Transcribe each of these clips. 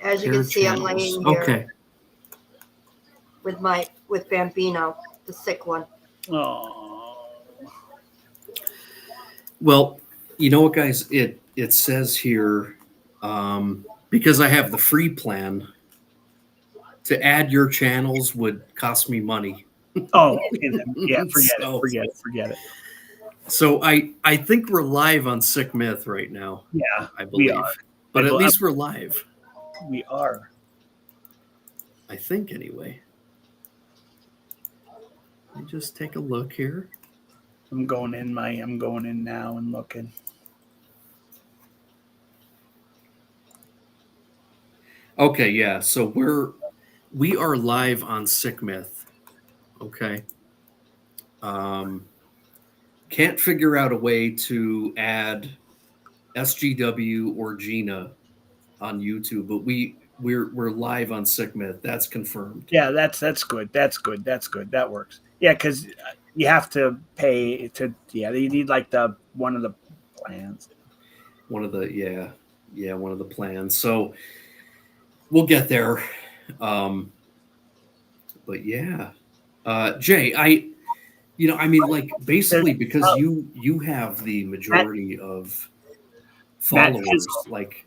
As you Hair can see, I'm channels. laying here Okay. with Bambino, the sick one. Oh. Well, you know what, guys? It says here, because I have the free plan, to add your channels would cost me money. Oh, yeah, forget it. So I think we're live on Sick Myth right now. Yeah, I believe. we are. But at least we're live. We are. I think anyway. Let me just take a look here. I'm going in now and looking. Okay, yeah. So we are live on Sick Myth. Okay. Can't figure out a way to add SGW or Gina on YouTube, but we're live on Sick Myth. That's confirmed. Yeah, that's good. That's good. That works. Yeah, because you have to pay to. Yeah, you need like one of the plans. One of the plans. So we'll get there. But yeah, Jay, like basically because you have the majority of followers. Like,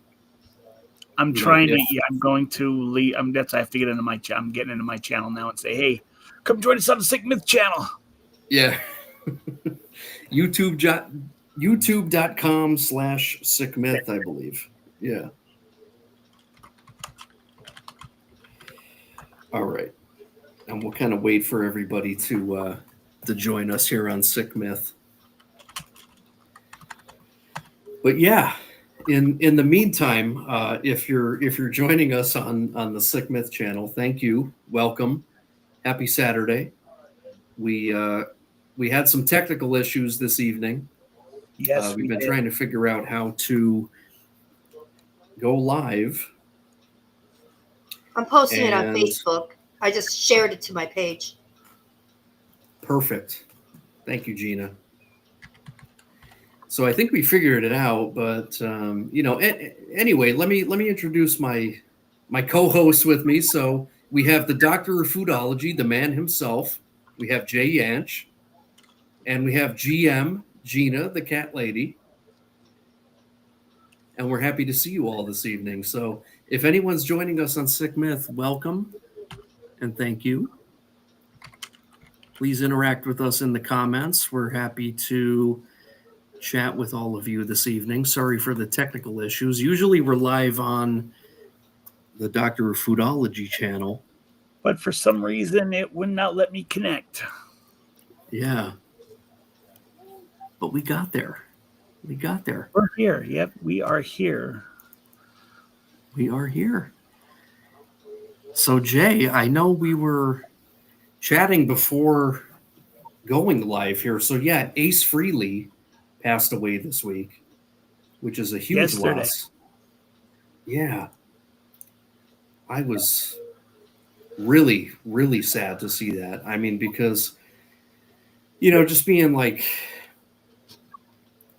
I'm trying to. Yeah, I'm going to leave. That's I have to get into my. I'm getting into my channel now and say, hey, come join us on the Sick Myth channel. Yeah. YouTube.com/sickmyth, I believe. Yeah. All right. And we'll kind of wait for everybody to join us here on Sick Myth. But yeah, in the meantime, if you're joining us on the Sick Myth channel, thank you. Welcome. Happy Saturday. We had some technical issues this evening. Yes, we've been trying to figure out how to go live. I'm posting it on Facebook. I just shared it to my page. Perfect. Thank you, Gina. So I think we figured it out, but anyway, let me introduce my co-host with me. So we have the Doctor of Foodology, the man himself. We have Jay Yanch, and we have GM Gina, the cat lady. And we're happy to see you all this evening. So if anyone's joining us on Sick Myth, welcome and thank you. Please interact with us in the comments. We're happy to chat with all of you this evening. Sorry for the technical issues. Usually we're live on the Doctor of Foodology channel. But for some reason, it would not let me connect. Yeah. But we got there. We're here. Yep, we are here. So, Jay, I know we were chatting before going live here. So, yeah, Ace Frehley passed away this week, which is a huge loss. Yeah. I was really, really sad to see that. I mean, because, just being like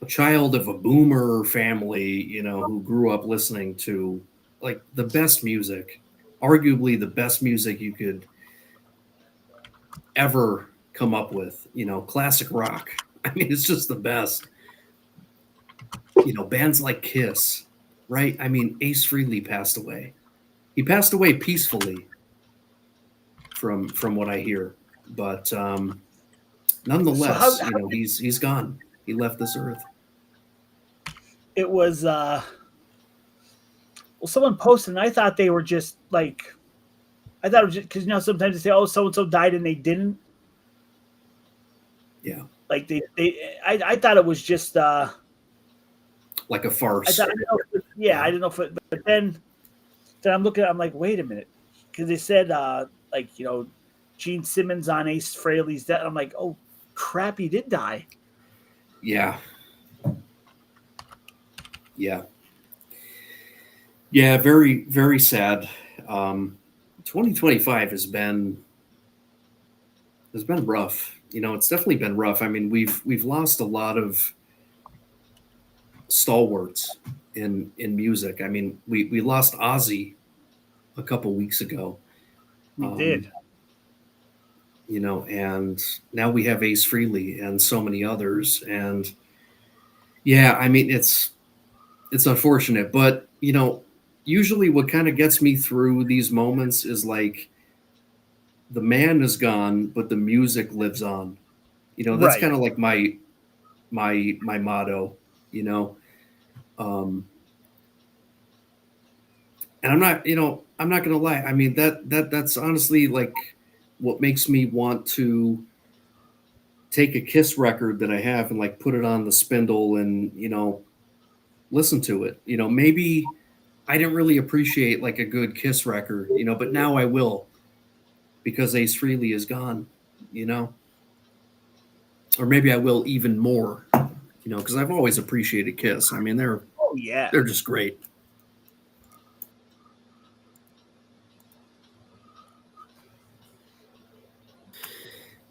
a child of a boomer family, who grew up listening to like the best music, arguably the best music you could ever come up with, classic rock. I mean, it's just the best. Bands like Kiss, right? I mean, Ace Frehley passed away. He passed away peacefully from what I hear. But nonetheless, he's gone. He left this earth. It was someone posted, and I thought they were just like, I thought it was just because sometimes they say, oh, so and so died and they didn't. Yeah. Like I thought it was just like a farce. I didn't know if it, but then I'm looking at, I'm like, wait a minute, because they said Gene Simmons on Ace Frehley's death. I'm like, oh crap, he did die. Yeah. Very, very sad. 2025 has been rough. It's definitely been rough. I mean, we've lost a lot of stalwarts in music. I mean, we lost Ozzy a couple weeks ago. We did. You know, and now we have Ace Frehley and so many others. And yeah, I mean, it's unfortunate, but you know, usually what kind of gets me through these moments is like the man is gone, but the music lives on. You know, that's Right. kind of like my motto, you know. And I'm not gonna lie. I mean, that's honestly like what makes me want to take a Kiss record that I have and like put it on the spindle and, you know, listen to it. You know, maybe I didn't really appreciate like a good Kiss record, you know, but now I will because Ace Frehley is gone, you know. Or maybe I will even more, you know, because I've always appreciated Kiss. I mean, Oh yeah. they're just great.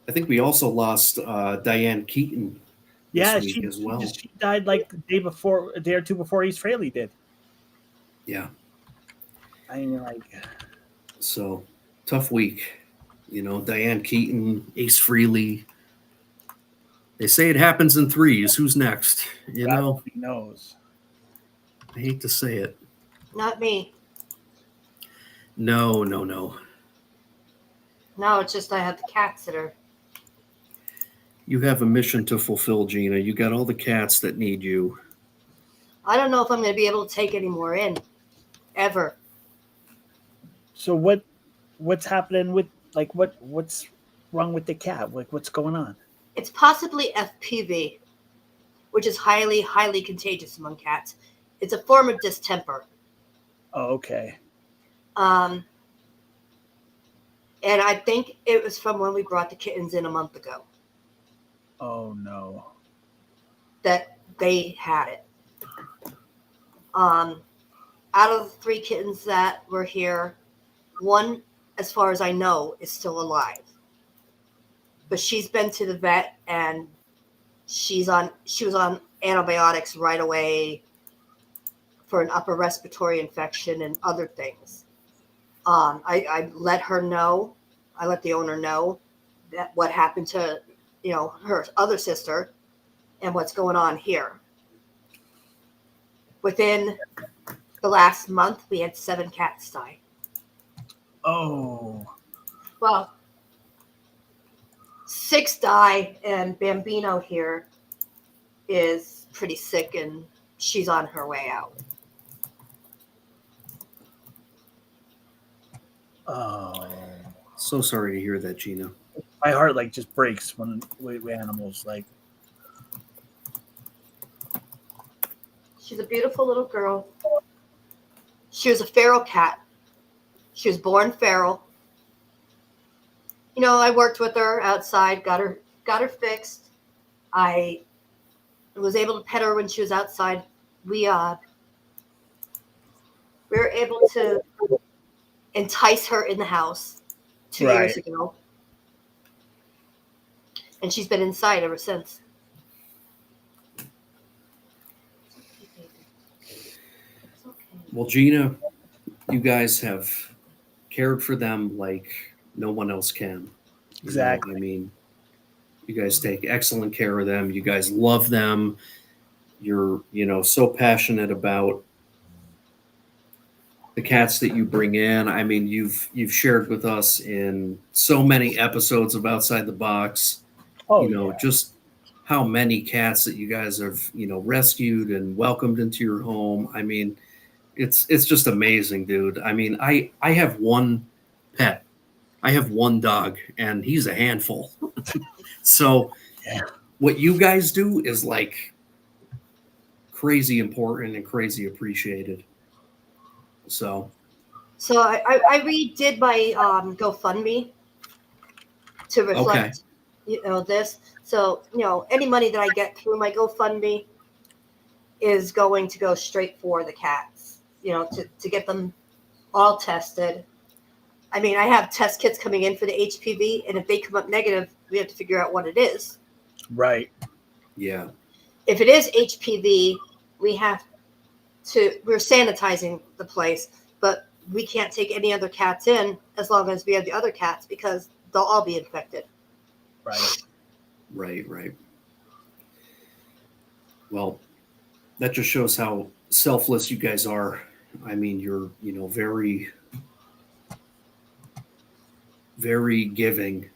I think we also lost Diane Keaton this Yeah, week as well. she died like a day or two before Ace Frehley did. Yeah. I mean, like, So tough week. You know, Diane Keaton, Ace Frehley. They say it happens in threes. Who's next? You God know, only knows. I hate to say it. Not me. No. No, it's just I have the cats that are. You have a mission to fulfill, Gina. You got all the cats that need you. I don't know if I'm going to be able to take any more in, ever. So what's happening with like what's wrong with the cat? Like what's going on? It's possibly FPV, which is highly, highly contagious among cats. It's a form of distemper. Oh, okay. And I think it was from when we brought the kittens in a month ago Oh no. that they had it. Out of the 3 kittens that were here, one, as far as I know, is still alive. But she's been to the vet and she was on antibiotics right away for an upper respiratory infection and other things. I let her know. I let the owner know that what happened to, you know, her other sister and what's going on here. Within the last month, we had 7 cats die. Oh. Well, 6 die, and Bambino here is pretty sick, and she's on her way out. Oh. So sorry to hear that, Gina. My heart like just breaks when with animals like. She's a beautiful little girl. She was a feral cat. She was born feral. You know, I worked with her outside, got her fixed. I was able to pet her when she was outside. We were able to entice her in the house 2 years ago. And she's been inside ever since. Well, Gina, you guys have cared for them like no one else can. Exactly. I mean, you guys take excellent care of them. You guys love them. You're, you know, so passionate about the cats that you bring in. I mean, you've shared with us in so many episodes of Outside the Box. Oh, you know, just how many cats that you guys have, you know, rescued and welcomed into your home. I mean, it's just amazing, dude. I mean, I have one pet. I have one dog, and he's a handful. So what you guys do is like crazy important and crazy appreciated. So I redid my GoFundMe to reflect, you know, this. So, you know, any money that I get through my GoFundMe is going to go straight for the cats, you know, to get them all tested. I mean, I have test kits coming in for the HPV, and if they come up negative, we have to figure out what it is. Right. Yeah. If it is HPV, we're sanitizing the place, but we can't take any other cats in as long as we have the other cats because they'll all be infected. Right. Well, that just shows how selfless you guys are. I mean, you're, very, very giving,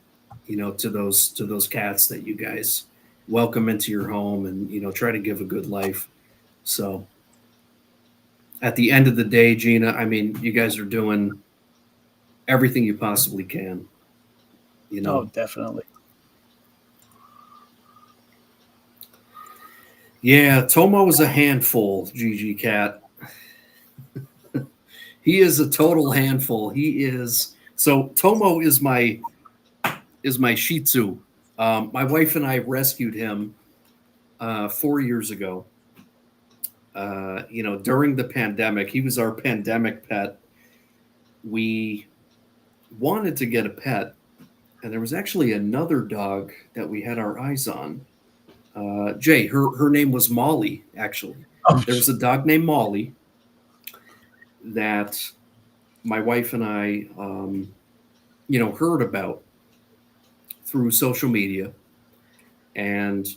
to those cats that you guys welcome into your home and, try to give a good life. So at the end of the day, Gina, I mean, you guys are doing everything you possibly can, Oh, definitely. Yeah, Tomo is a handful, Gigi Cat. He is a total handful. He is. So Tomo is my Shih Tzu. My wife and I rescued him 4 years ago. During the pandemic, he was our pandemic pet. We wanted to get a pet, and there was actually another dog that we had our eyes on. Jay, her name was Molly, actually. There was a dog named Molly that my wife and I, heard about through social media. And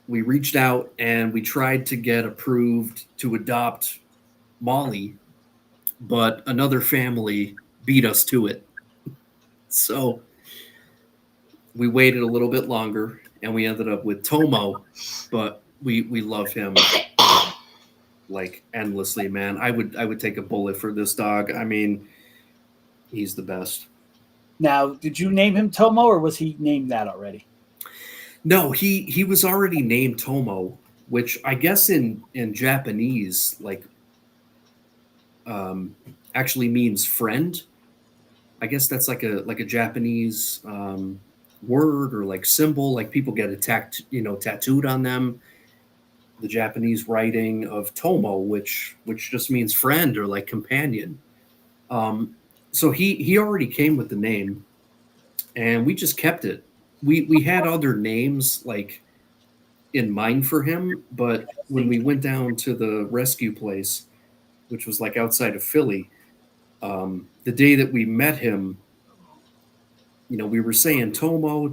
we reached out and we tried to get approved to adopt Molly, but another family beat us to it. So we waited a little bit longer and we ended up with Tomo, but we love him like endlessly, man. I would take a bullet for this dog. I mean, he's the best. Now, did you name him Tomo or was he named that already? No, he was already named Tomo, which I guess in Japanese actually means friend. I guess that's like a Japanese word or like symbol, like people get tattooed on them. The Japanese writing of Tomo, which just means friend or like companion. So he already came with the name, and we just kept it. We had other names like in mind for him, but when we went down to the rescue place, which was like outside of Philly, the day that we met him, we were saying Tomo,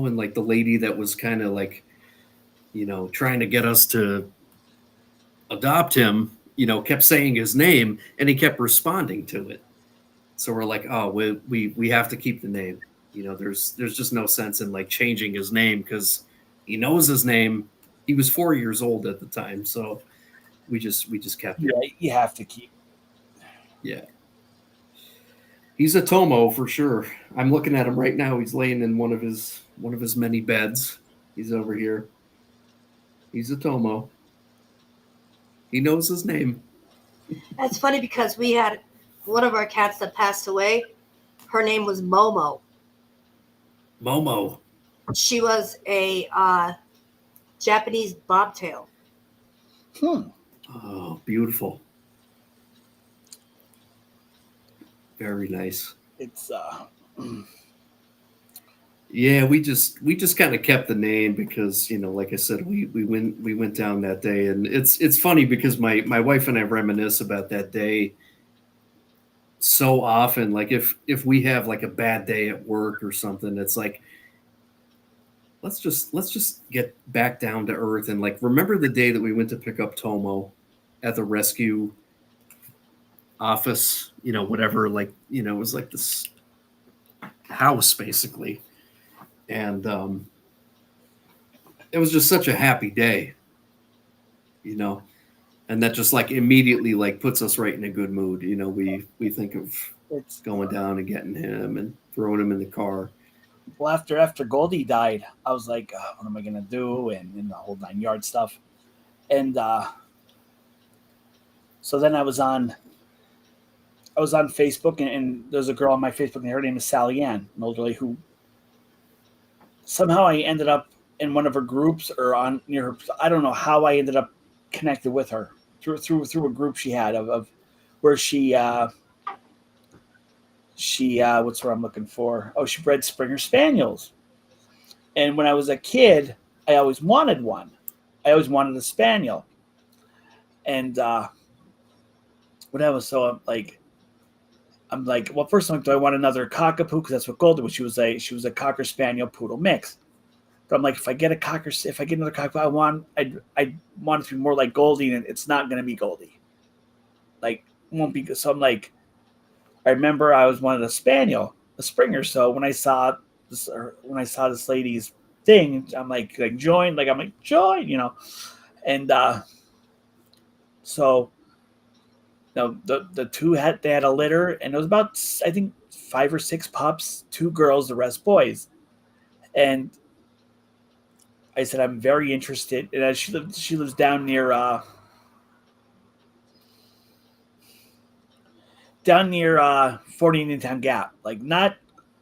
and like the lady that was kind of like, trying to get us to adopt him, kept saying his name and he kept responding to it. So we're like, oh, we have to keep the name. There's just no sense in like changing his name because he knows his name. He was 4 years old at the time, so we just kept it. Yeah, you have to keep. Yeah. He's a Tomo for sure. I'm looking at him right now. He's laying in one of his many beds. He's over here. He's a Tomo. He knows his name. That's funny because we had one of our cats that passed away. Her name was Momo. Momo. She was a Japanese bobtail. Oh, beautiful. Very nice. It's yeah, we just kind of kept the name because, like I said, we went down that day, and it's funny because my wife and I reminisce about that day so often. Like if we have like a bad day at work or something, it's like let's just get back down to earth and like remember the day that we went to pick up Tomo at the rescue office, whatever, like, it was like this house basically. And it was just such a happy day, and that just like immediately like puts us right in a good mood. We think of going down and getting him and throwing him in the car. Well, after Goldie died, I was like, what am I gonna do? And the whole 9 yard stuff. And so then I was on Facebook, and there's a girl on my Facebook, and her name is Sally Ann, an older lady who somehow I ended up in one of her groups or on near her. I don't know how I ended up connected with her through a group she had of where she what's what I'm looking for? Oh, she bred Springer Spaniels. And when I was a kid, I always wanted one. I always wanted a Spaniel. And when I was so like I'm like, well, first I'm like, do I want another cockapoo? Because that's what Goldie was. She was a cocker spaniel poodle mix. But I'm like, if I get another cockapoo, I want it to be more like Goldie, and it's not going to be Goldie. Like, won't be good. So I'm like, I remember I was wanted a Springer. So when I saw this lady's thing, I'm like join, join, and so the two they had a litter, and it was about I think 5 or 6 pups, 2 girls, the rest boys, and I said I'm very interested. And she lives down near 40 Indian Town Gap, like not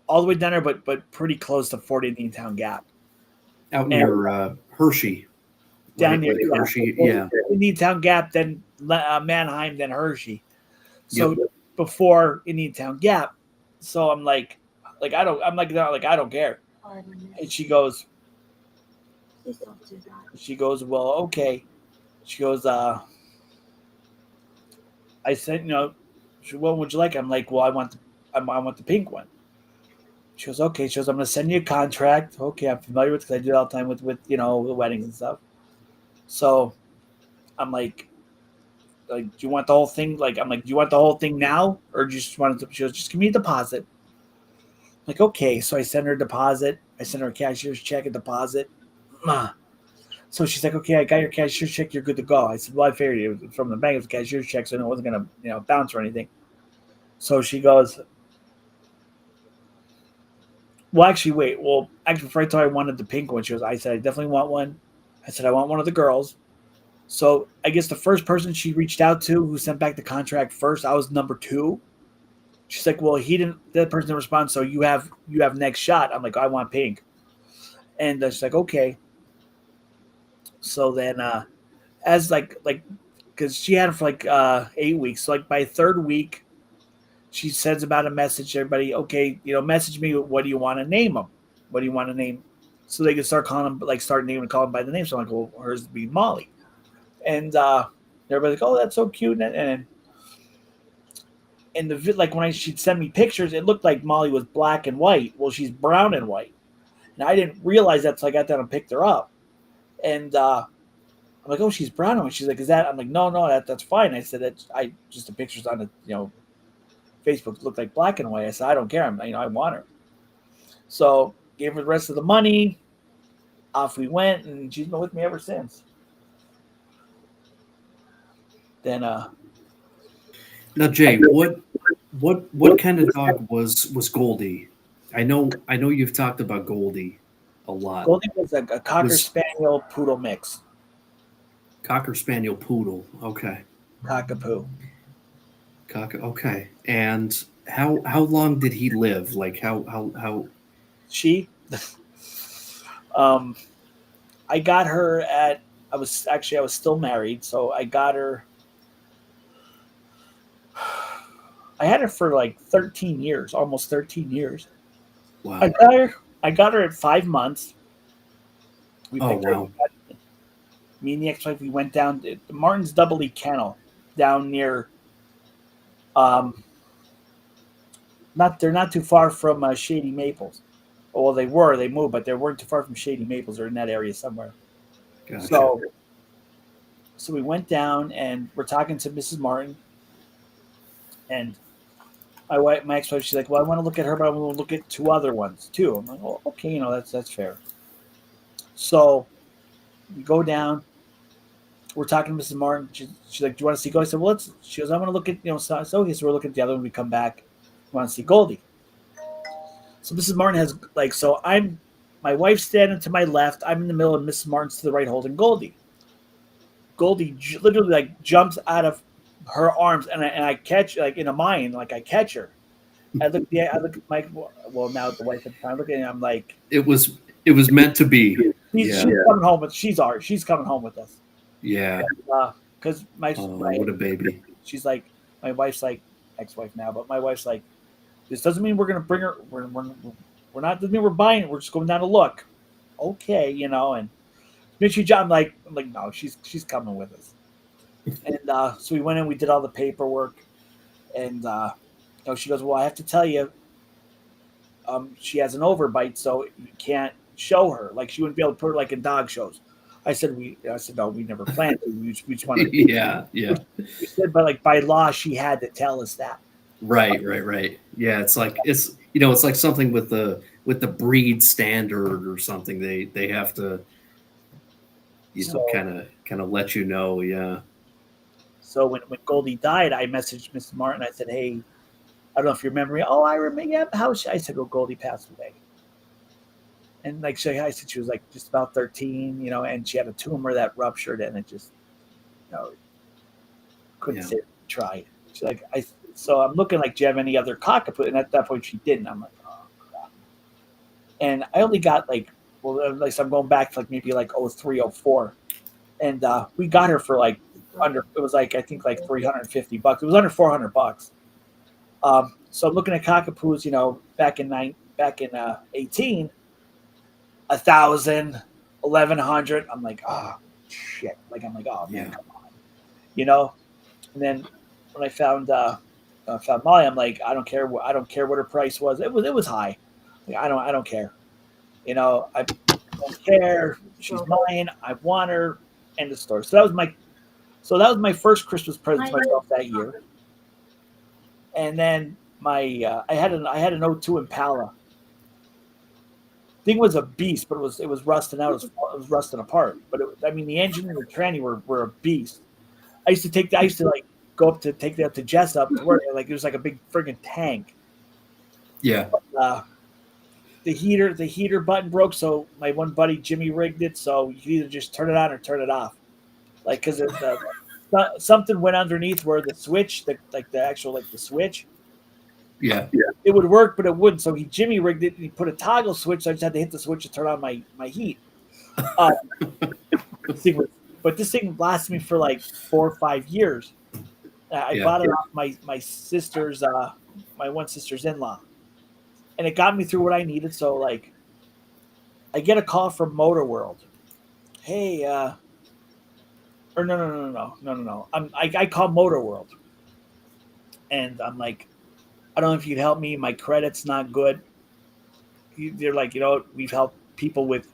all the way down there, but pretty close to 40 Indian Town Gap. Out And near Hershey, down right? near Like Hershey, yeah. Indian Town Gap, then Manheim, then Hershey. So Yep. before Indian Town Gap, so I'm like I don't, I'm like no, like I don't care. And she goes, Please don't do that. she goes, well, okay. She goes, I said, what would you like? I'm like, well, I want the pink one. She goes, okay. She goes, I'm going to send you a contract. Okay, I'm familiar with it because I do it all the time with the weddings and stuff. So I'm like, do you want the whole thing? Like, I'm like, do you want the whole thing now, or do you just want it to? She goes, just give me a deposit. I'm like, okay. So I send her a deposit. I send her a cashier's check, a deposit. So she's like, okay, I got your cashier's check. You're good to go. I said, well, I figured it was from the bank. It was a cashier's check, so it wasn't going to, bounce or anything. So she goes, well, actually, wait. Well, actually, before I told her I wanted the pink one, she goes, I said, I definitely want one. I said, I want one of the girls. So I guess the first person she reached out to who sent back the contract first, I was number 2. She's like, well, that person didn't respond. So you have next shot. I'm like, I want pink. And she's like, okay. So then, as because she had it for 8 weeks. So by 3rd week, she sends about a message to everybody. Okay, message me. What do you want to name them? What do you want to name? So they can start calling them, start naming and calling by the name. So I'm like, well, hers would be Molly. And everybody's like, oh, that's so cute. And when she'd send me pictures, it looked like Molly was black and white. Well, she's brown and white. And I didn't realize that until I got down and picked her up. And I'm like, oh, she's brown and white. She's like, is that? I'm like, no, that's fine. I said, just the pictures on the, Facebook looked like black and white. I said, I don't care. I want her. So gave her the rest of the money. Off we went, and she's been with me ever since. Then, Now, Jay, what kind of dog was Goldie? I know you've talked about Goldie a lot. Goldie was a cocker spaniel poodle mix. Cocker spaniel poodle. Okay. Cockapoo. Okay. And how long did he live? Like how? She. I got her at. I was still married, so I got her. I had her for 13 years, almost 13 years. Wow. I got her at 5 months. Wow. Me and the ex-wife, we went down to Martin's Double E Kennel down near. They're not too far from Shady Maples. Well, they moved, but they weren't too far from Shady Maples. They're in that area somewhere. Gotcha. So we went down and we're talking to Mrs. Martin, and my ex-wife, she's like, well, I want to look at her, but I want to look at 2 other ones too. I'm like, well, okay, that's fair. So we go down. We're talking to Mrs. Martin. She's like, do you want to see Goldie? I said, well, she goes, I want to look at, so we're looking at the other one. We come back. We want to see Goldie. So Mrs. Martin has, my wife's standing to my left. I'm in the middle, and Mrs. Martin's to the right holding Goldie. Goldie literally jumps out of her arms, and I catch, in a mind, I catch her. I look at my, well, now the wife at the time, looking at it, I'm like, it was meant to be. She's coming home with, she's coming home with us. Yeah. Because what a baby. She's like, my wife's ex-wife now, but my wife's like, this doesn't mean we're gonna bring her. We're not. Doesn't mean we're buying it. We're just going down to look. Okay, and I'm like, no, she's coming with us. And so we went in. We did all the paperwork, and she goes, well, I have to tell you, she has an overbite, so you can't show her. Like she wouldn't be able to put her like in dog shows. I said no, we never planned to. We just wanted to. Yeah, yeah. We said, but like by law, she had to tell us that. Right. Yeah, it's like it's like something with the breed standard or something. They have to kind of let you know. Yeah. So when Goldie died, I messaged Mrs. Martin. I said, hey, I don't know if you remember me. Oh, I remember. Yeah, how was she? I said, well, Goldie passed away. And like I said, she was like just about 13, and she had a tumor that ruptured, and it just, couldn't sit and try. She's like, so I'm looking like, do you have any other cockapoo? And at that point, she didn't. I'm like, oh crap. And I only got like, well, at least I'm going back to like maybe like 03, 04. And we got her for like it was like, I think like $350. It was under $400. So I'm looking at cockapoos, back in 18, 1,000, 1,100. I'm like, oh shit! Like I'm like, oh man, come on, And then when I found Molly, I'm like, I don't care what her price was. It was high. Like, I don't care. I don't care. She's mine. I want her. End of story. So that was my first Christmas present to myself that year. And then I had an 02 Impala. Thing was a beast, but it was rusting out. It was rusting apart. But the engine and the tranny were a beast. I used to like go up to take that to Jessup to work. Like it was like a big friggin' tank. Yeah. But, the heater button broke, so my one buddy Jimmy rigged it. So you could either just turn it on or turn it off. Like because something went underneath where the switch, the switch. Yeah. It would work, but it wouldn't. So Jimmy rigged it and he put a toggle switch. So I just had to hit the switch to turn on my heat. But this thing lasted me for like 4 or 5 years. I bought it off my sister's, my one sister's in-law, and it got me through what I needed. So like, I get a call from Motor World. Hey, or no. I call Motor World, and I'm like, I don't know if you could help me. My credit's not good. They're like, we've helped people with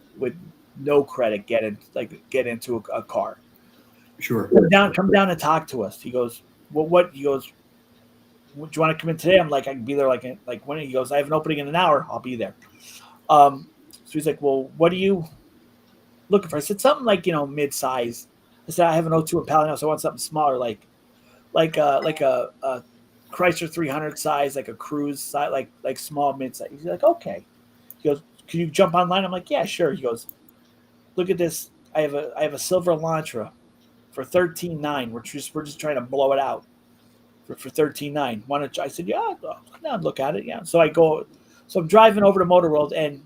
no credit get into a car. Sure. Come down and talk to us. He goes, well, what? He goes, do you want to come in today? I'm like, I can be there like when? He goes, I have an opening in an hour. I'll be there. So he's like, well, what are you looking for? I said something like, mid-size. I said, I have an 02 Impala now, so I want something smaller, like a Chrysler 300 size, like a Cruise size, like small mid-size. He's like, okay. He goes, can you jump online? I'm like, yeah, sure. He goes, look at this. I have a silver Elantra for $13,900. We're just trying to blow it out for $13,900. I said, yeah, come down, look at it. Yeah. So I'm driving over to Motor World, and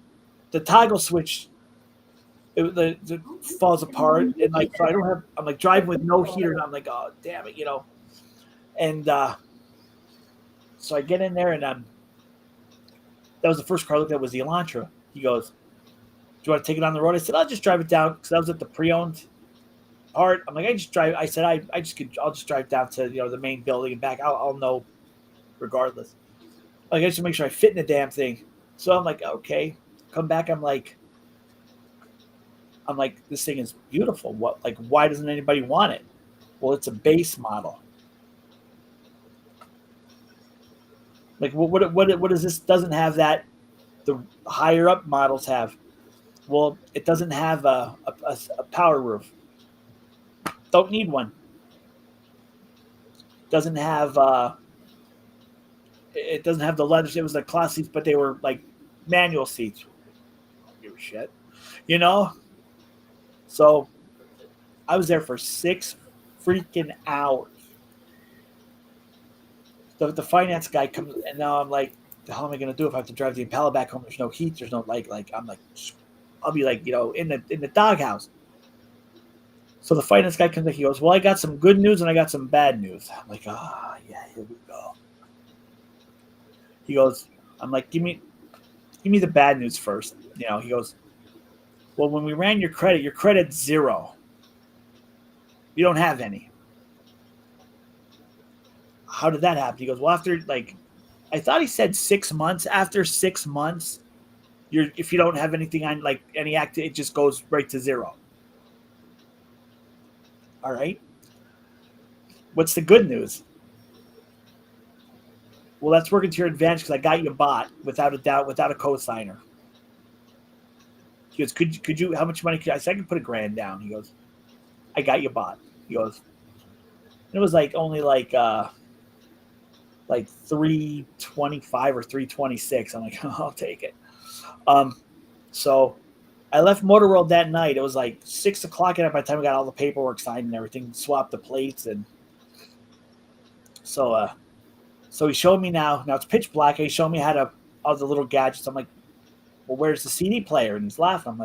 the toggle switch it falls apart, and like so I'm like driving with no heater, and I'm like, oh damn it, and so I get in there, and that was the first car I looked at was the Elantra. He goes, do you want to take it on the road? I said, I'll just drive it down, because I was at the pre-owned part. I'm like, I just drive. I said, I'll just drive down to the main building and back. I'll know regardless. Like, I just make sure I fit in the damn thing. So I'm like, okay, come back. I'm like, this thing is beautiful. What? Like, why doesn't anybody want it? Well, it's a base model. Like, what is this? Doesn't have that the higher up models have. Well, it doesn't have a power roof. Don't need one. Doesn't have it doesn't have the leather. It was like cloth seats, but they were like manual seats. Don't give a shit, So I was there for 6 freaking hours. The finance guy comes, and now I'm like, the hell am I going to do if I have to drive the Impala back home? There's no heat. There's no like I'm like, I'll be like, in the doghouse. So the finance guy comes back. He goes, well, I got some good news and I got some bad news. I'm like, yeah, here we go. He goes, I'm like, give me the bad news first. He goes, well, when we ran your credit's 0. You don't have any. How did that happen? He goes, well, after like I thought he said 6 months. After 6 months, if you don't have anything on like any act, it just goes right to 0. All right. What's the good news? Well, that's working to your advantage because I got you bought without a doubt, without a co-signer. He goes, could you, how much money I said, I can put $1,000 down. He goes, I got you bought. He goes, it was like only like 325 or 326. I'm like, oh, I'll take it. So I left Motor World that night. It was like 6 o'clock by the time I got all the paperwork signed and everything, swapped the plates. And so he showed me now it's pitch black. He showed me how to, all the little gadgets. I'm like, well, where's the CD player? And he's laughing. I'm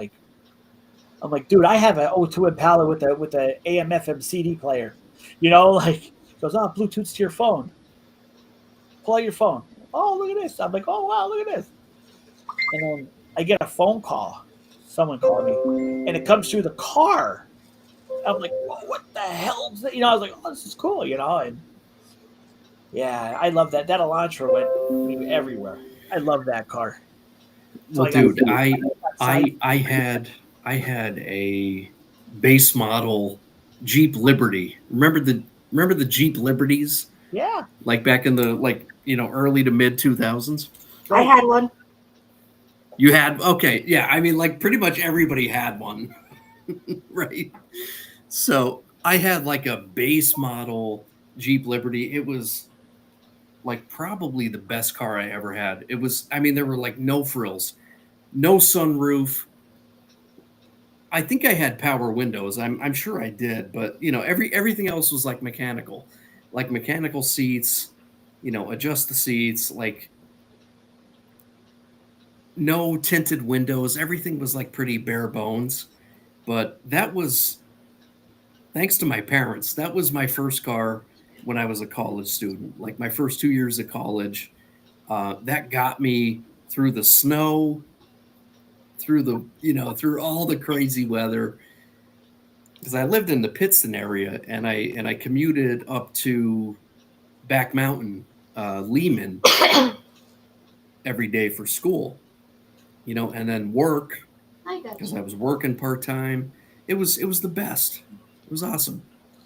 like, dude, I have an O2 Impala with a AM/FM CD player. You know, like, he goes, oh, Bluetooth's to your phone. Pull out your phone. Oh, look at this. I'm like, oh, wow, look at this. And then I get a phone call. Someone called me. And it comes through the car. I'm like, whoa, what the hell is that? You know, I was like, oh, this is cool, you know. And yeah, I love that. That Elantra went everywhere. I love that car. So well, dude, I had a base model Jeep Liberty. Remember the Jeep Liberties? Yeah. Like back in the early to mid 2000s. I had one. You had, okay, yeah. I mean, like pretty much everybody had one, right? So I had like a base model Jeep Liberty. It was like probably the best car I ever had. It was, I mean, there were like no frills, no sunroof. I think I had power windows. I'm sure I did, but everything else was like mechanical seats, adjust the seats, like no tinted windows. Everything was like pretty bare bones. But that was thanks to my parents. That was my first car when I was a college student, like my first 2 years of college. That got me through the snow, through all the crazy weather, because I lived in the Pittston area and I commuted up to Back Mountain, Lehman every day for school, and then work because I was working part-time. It was the best. It was awesome.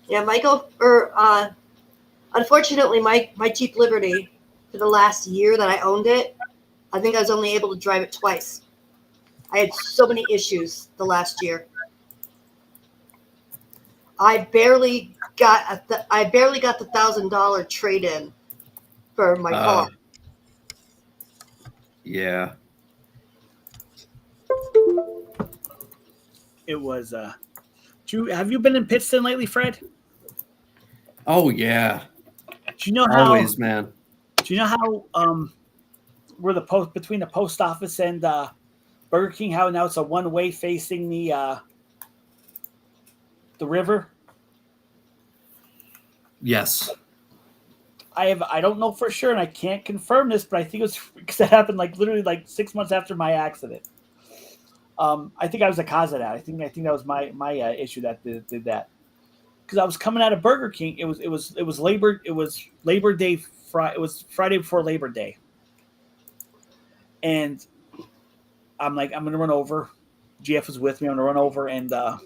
Yeah, Michael, unfortunately, my Jeep Liberty, for the last year that I owned it, I think I was only able to drive it twice. I had so many issues the last year. I barely got the $1,000 trade-in for my car. Yeah. It was. Have you been in Pittston lately, Fred? Oh yeah. Do you know how? Always, man. Do you know how? Where between the post office and Burger King, how now it's a one-way facing the river? Yes. I don't know for sure, and I can't confirm this, but I think it was because that happened like literally like 6 months after my accident. I think I was the cause of that. I think that was my issue that did that. Because I was coming out of Burger King. It was Labor Day. It was Friday before Labor Day, and I'm like, I'm gonna run over. GF was with me. I'm gonna run over and go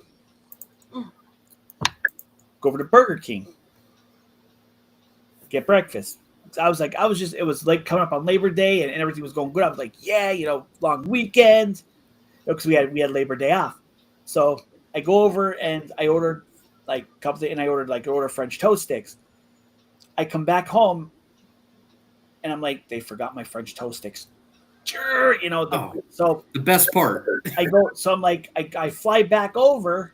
over to Burger King, get breakfast. It was like coming up on Labor Day and everything was going good. I was like, yeah, long weekend, because we had Labor Day off. So I go over and I ordered like a couple things, and I ordered French toast sticks. I come back home and I'm like, they forgot my French toast sticks. Sure, so the best part. I'm like, I fly back over.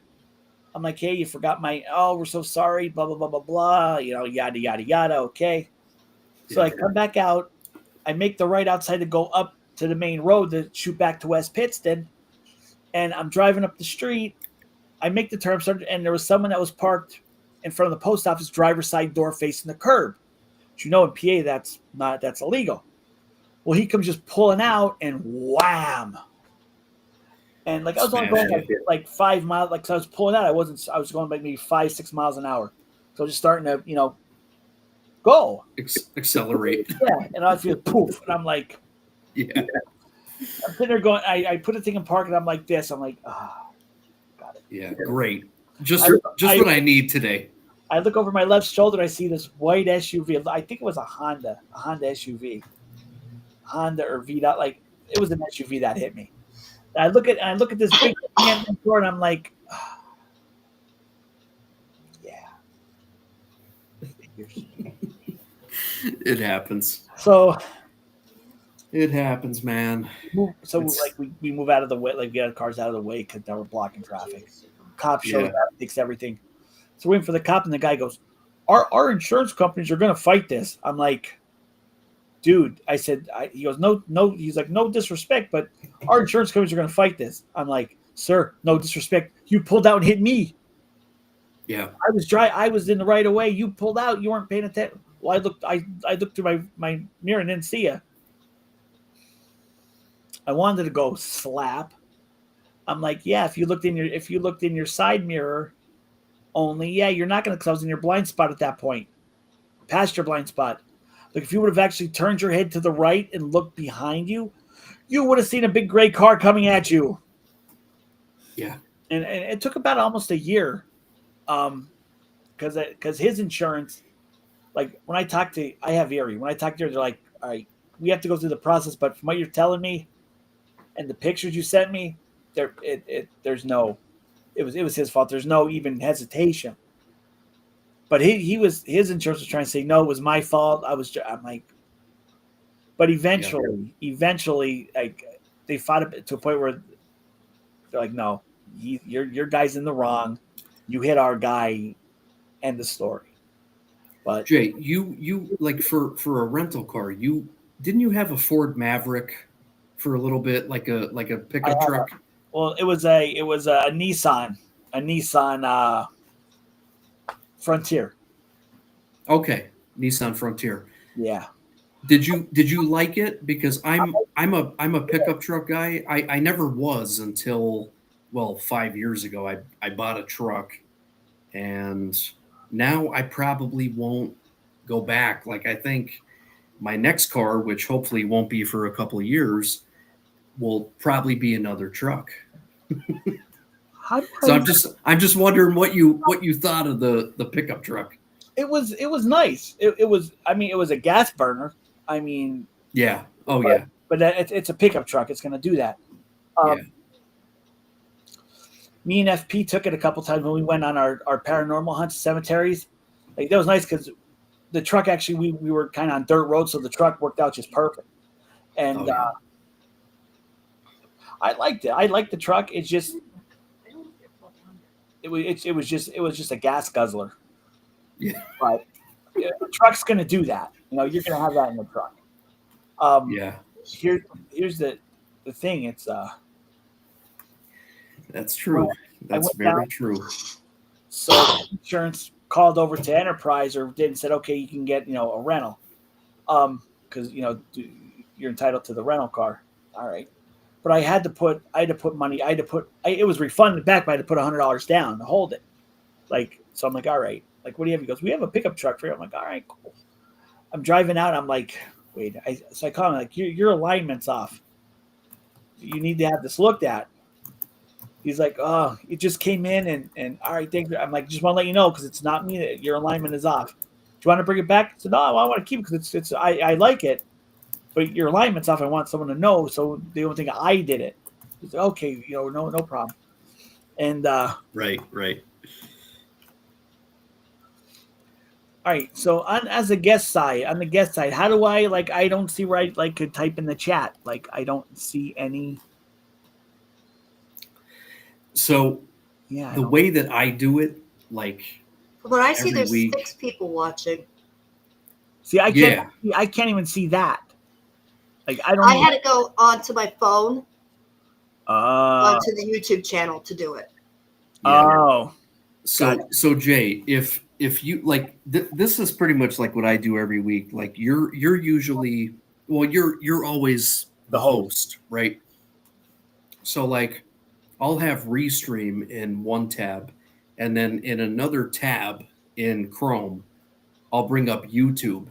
I'm like, hey, you forgot we're so sorry, blah, blah, blah, blah, blah, yada, yada, yada, okay. So I come back out. I make the right outside to go up to the main road to shoot back to West Pittston. And I'm driving up the street. I make the turn, and there was someone that was parked in front of the post office driver's side door facing the curb. But in PA, that's illegal. Well, he comes just pulling out, and wham! And like I was only going like 5 miles. Like so I was pulling out, I was going like maybe 5-6 miles an hour. So I was just starting to go. Accelerate. Yeah, and I feel poof, and I'm like, Yeah. I'm sitting there going. I put the thing in park, and I'm like this. I'm like, got it. Yeah. Great. Just I- what I need today. I look over my left shoulder. I see this white SUV. I think it was a Honda SUV, Honda or V. Like it was an SUV that hit me. And I look at this big man door, and I'm like, yeah. It happens. So It happens, man. we move out of the way, like we get our cars out of the way because they were blocking traffic. Cop shows up, fix everything. So we're waiting for the cop, and the guy goes, "Our insurance companies are going to fight this." I'm like, "Dude," I said. He goes, "No." He's like, "No disrespect, but our insurance companies are going to fight this." I'm like, "Sir, no disrespect. You pulled out and hit me. Yeah. I was in the right of way. You pulled out. You weren't paying attention." Well, I looked through my mirror and didn't see you. I wanted to go slap. I'm like, yeah. If you looked in your side mirror only, yeah, you're not going to, because I was in your blind spot at that point, past your blind spot. Like if you would have actually turned your head to the right and looked behind you, you would have seen a big gray car coming at you. Yeah. And it took about almost a year, because his insurance, like when I have Erie. When I talk to her, they're like, all right, we have to go through the process, but from what you're telling me and the pictures you sent me, there's no, it was his fault. There's no even hesitation. But his insurance was trying to say, no, it was my fault. I'm like, but eventually, like they fought it to a point where they're like, no, your guy's in the wrong. You hit our guy, end the story. But Jay, you like for a rental car, didn't you have a Ford Maverick for a little bit, like a pickup truck? Well, it was a Nissan, Frontier. Okay, Nissan Frontier. Yeah. Did you like it? Because I'm a pickup truck guy. I never was until 5 years ago. I bought a truck, and now I probably won't go back. Like I think my next car, which hopefully won't be for a couple of years, will probably be another truck. So I'm just wondering what you thought of the pickup truck. It was nice. It was a gas burner. I mean, Yeah. Oh yeah. But it's a pickup truck. It's going to do that. Yeah. Me and FP took it a couple times when we went on our paranormal hunts, cemeteries. Like that was nice because the truck actually we were kind of on dirt road, so the truck worked out just perfect. And I liked it. I liked the truck. It's just it was just a gas guzzler. Yeah. But the truck's going to do that. You know, you're going to have that in the truck. Yeah. Here's the thing. It's that's true. That's very true. So insurance called over to Enterprise or did and said, okay, you can get a rental, because you're entitled to the rental car. All right, but I had to put money. It was refunded back, but I had to put $100 down to hold it. Like, so I'm like, all right. Like, what do you have? He goes, we have a pickup truck for you. I'm like, all right, cool. I'm driving out. I'm like, wait. So I call him like, your alignment's off. You need to have this looked at. He's like, oh, it just came in and all right, thank you. I'm like, just want to let you know because it's not me. That your alignment is off. Do you want to bring it back? I said, no, I want to keep it because I like it, but your alignment's off. I want someone to know so they don't think I did it. He's like, okay, no problem. And right. All right, so on the guest side, how do I don't see where I could type in the chat. Like I don't see any. So, yeah, the way that I do it, like when I see there's week, 6 people watching. See, I can't even see that. Like I had to go onto my phone, onto the YouTube channel to do it. Yeah. Oh, so Jay, if you like, this is pretty much like what I do every week. Like you're usually, you're always the host, right? So like, I'll have Restream in one tab, and then in another tab in Chrome, I'll bring up YouTube,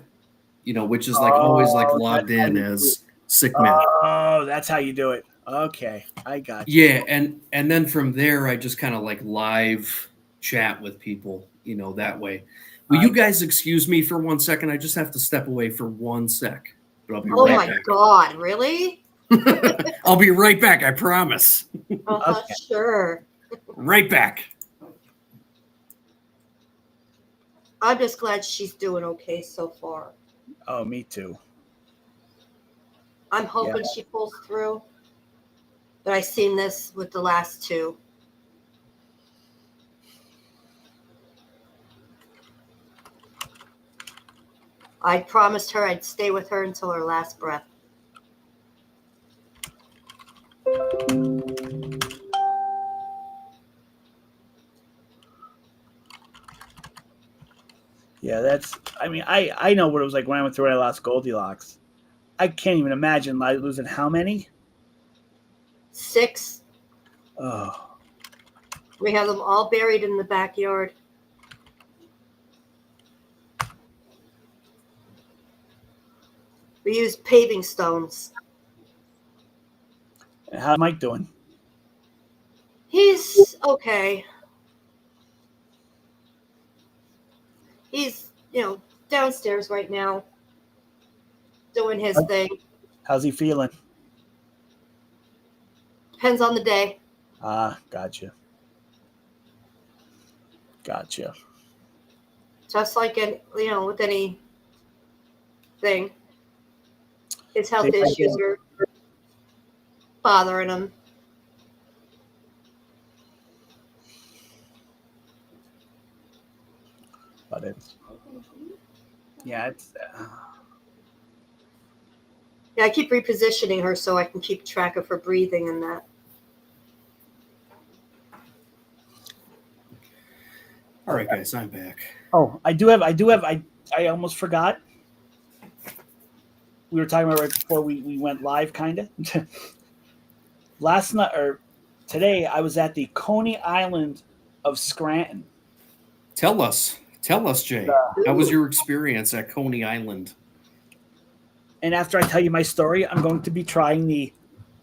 which is like always like logged in as Sick Man. Oh, that's how you do it. Okay, I got you. Yeah, and then from there I just kind of like live chat with people, that way. Will you guys excuse me for 1 second? I just have to step away for 1 sec. But I'll be Oh right my back. God, really? I'll be right back, I promise. Okay. Sure. Right back. I'm just glad she's doing okay so far. Oh, me too. I'm hoping she pulls through. But I seen this with the last two. I promised her I'd stay with her until her last breath. Yeah, I know what it was like when I went through it. I lost Goldilocks. I can't even imagine losing how many? 6. Oh, We have them all buried in the backyard. We use paving stones. and how's Mike doing? He's okay. He's, downstairs right now doing his thing. How's he feeling? Depends on the day. Ah, gotcha. Gotcha. Just like with any thing. His health issues are bothering him. But it's yeah, it's Yeah, I keep repositioning her so I can keep track of her breathing and that. All right, guys, I'm back. Oh, I almost forgot. We were talking about right before we went live, kind of. Last night or today, I was at the Coney Island of Scranton. Tell us, Jay. How was your experience at Coney Island? And after I tell you my story, I'm going to be trying the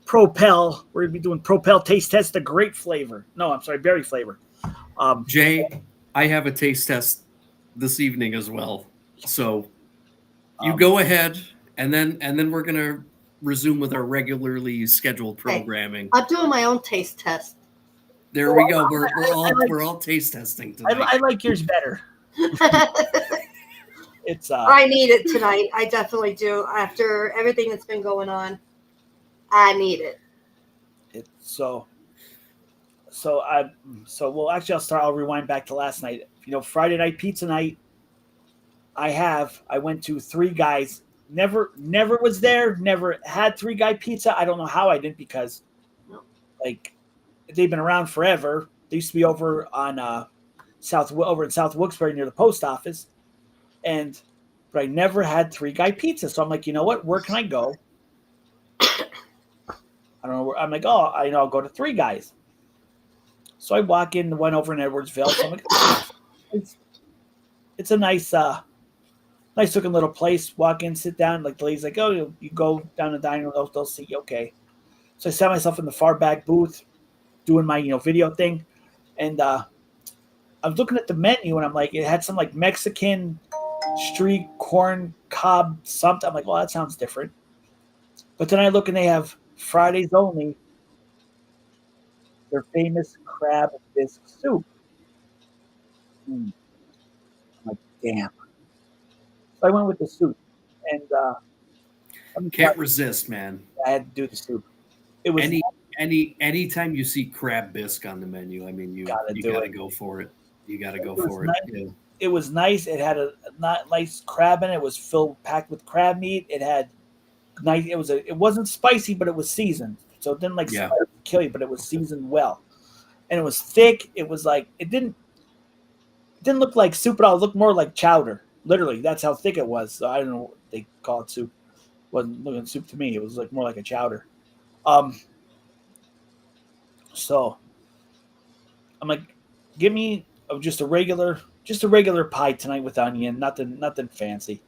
Propel. We're going to be doing Propel taste test, the grape flavor. No, I'm sorry, berry flavor. Jay, I have a taste test this evening as well. So you go ahead, and then we're gonna resume with our regularly scheduled programming. I'm doing my own taste test. There we go. We're all taste testing tonight. I like yours better. It's I need it tonight. I definitely do. After everything that's been going on, I need it. Well, actually, I'll rewind back to last night. Friday night pizza night. I went to Three Guys. Never was there. Never had Three Guy pizza. I don't know how I didn't, because they've been around forever. They used to be over on over in South Wilkes-Barre near the post office, but I never had Three Guy pizza. So I'm like, you know what? Where can I go? I don't know where. I'm like, I'll go to Three Guys. So I walk in the one over in Edwardsville. So I'm like, it's a nice looking little place. Walk in, sit down. Like the lady's like, oh, you go down the dining room, they'll see you. Okay. So I sat myself in the far back booth, doing my video thing, and I was looking at the menu, and I'm like, it had some like Mexican street corn cob something. I'm like, well, that sounds different. But then I look, and they have Fridays only their famous crab bisque soup. I'm like, damn. So I went with the soup, and Can't resist, man. I had to do the soup. It was anytime you see crab bisque on the menu, I mean, you gotta go for it. You gotta go for it. Yeah. It was nice. It had a nice crab in it. It was packed with crab meat. It had nice. It wasn't spicy, but it was seasoned, so it didn't kill you. But it was seasoned well, and it was thick. It was like it didn't look like soup at all. It looked more like chowder. Literally, that's how thick it was. So I don't know what they call it soup. It wasn't looking soup to me. It was like more like a chowder. So I'm like, give me just a regular just a regular pie tonight with onion, nothing fancy.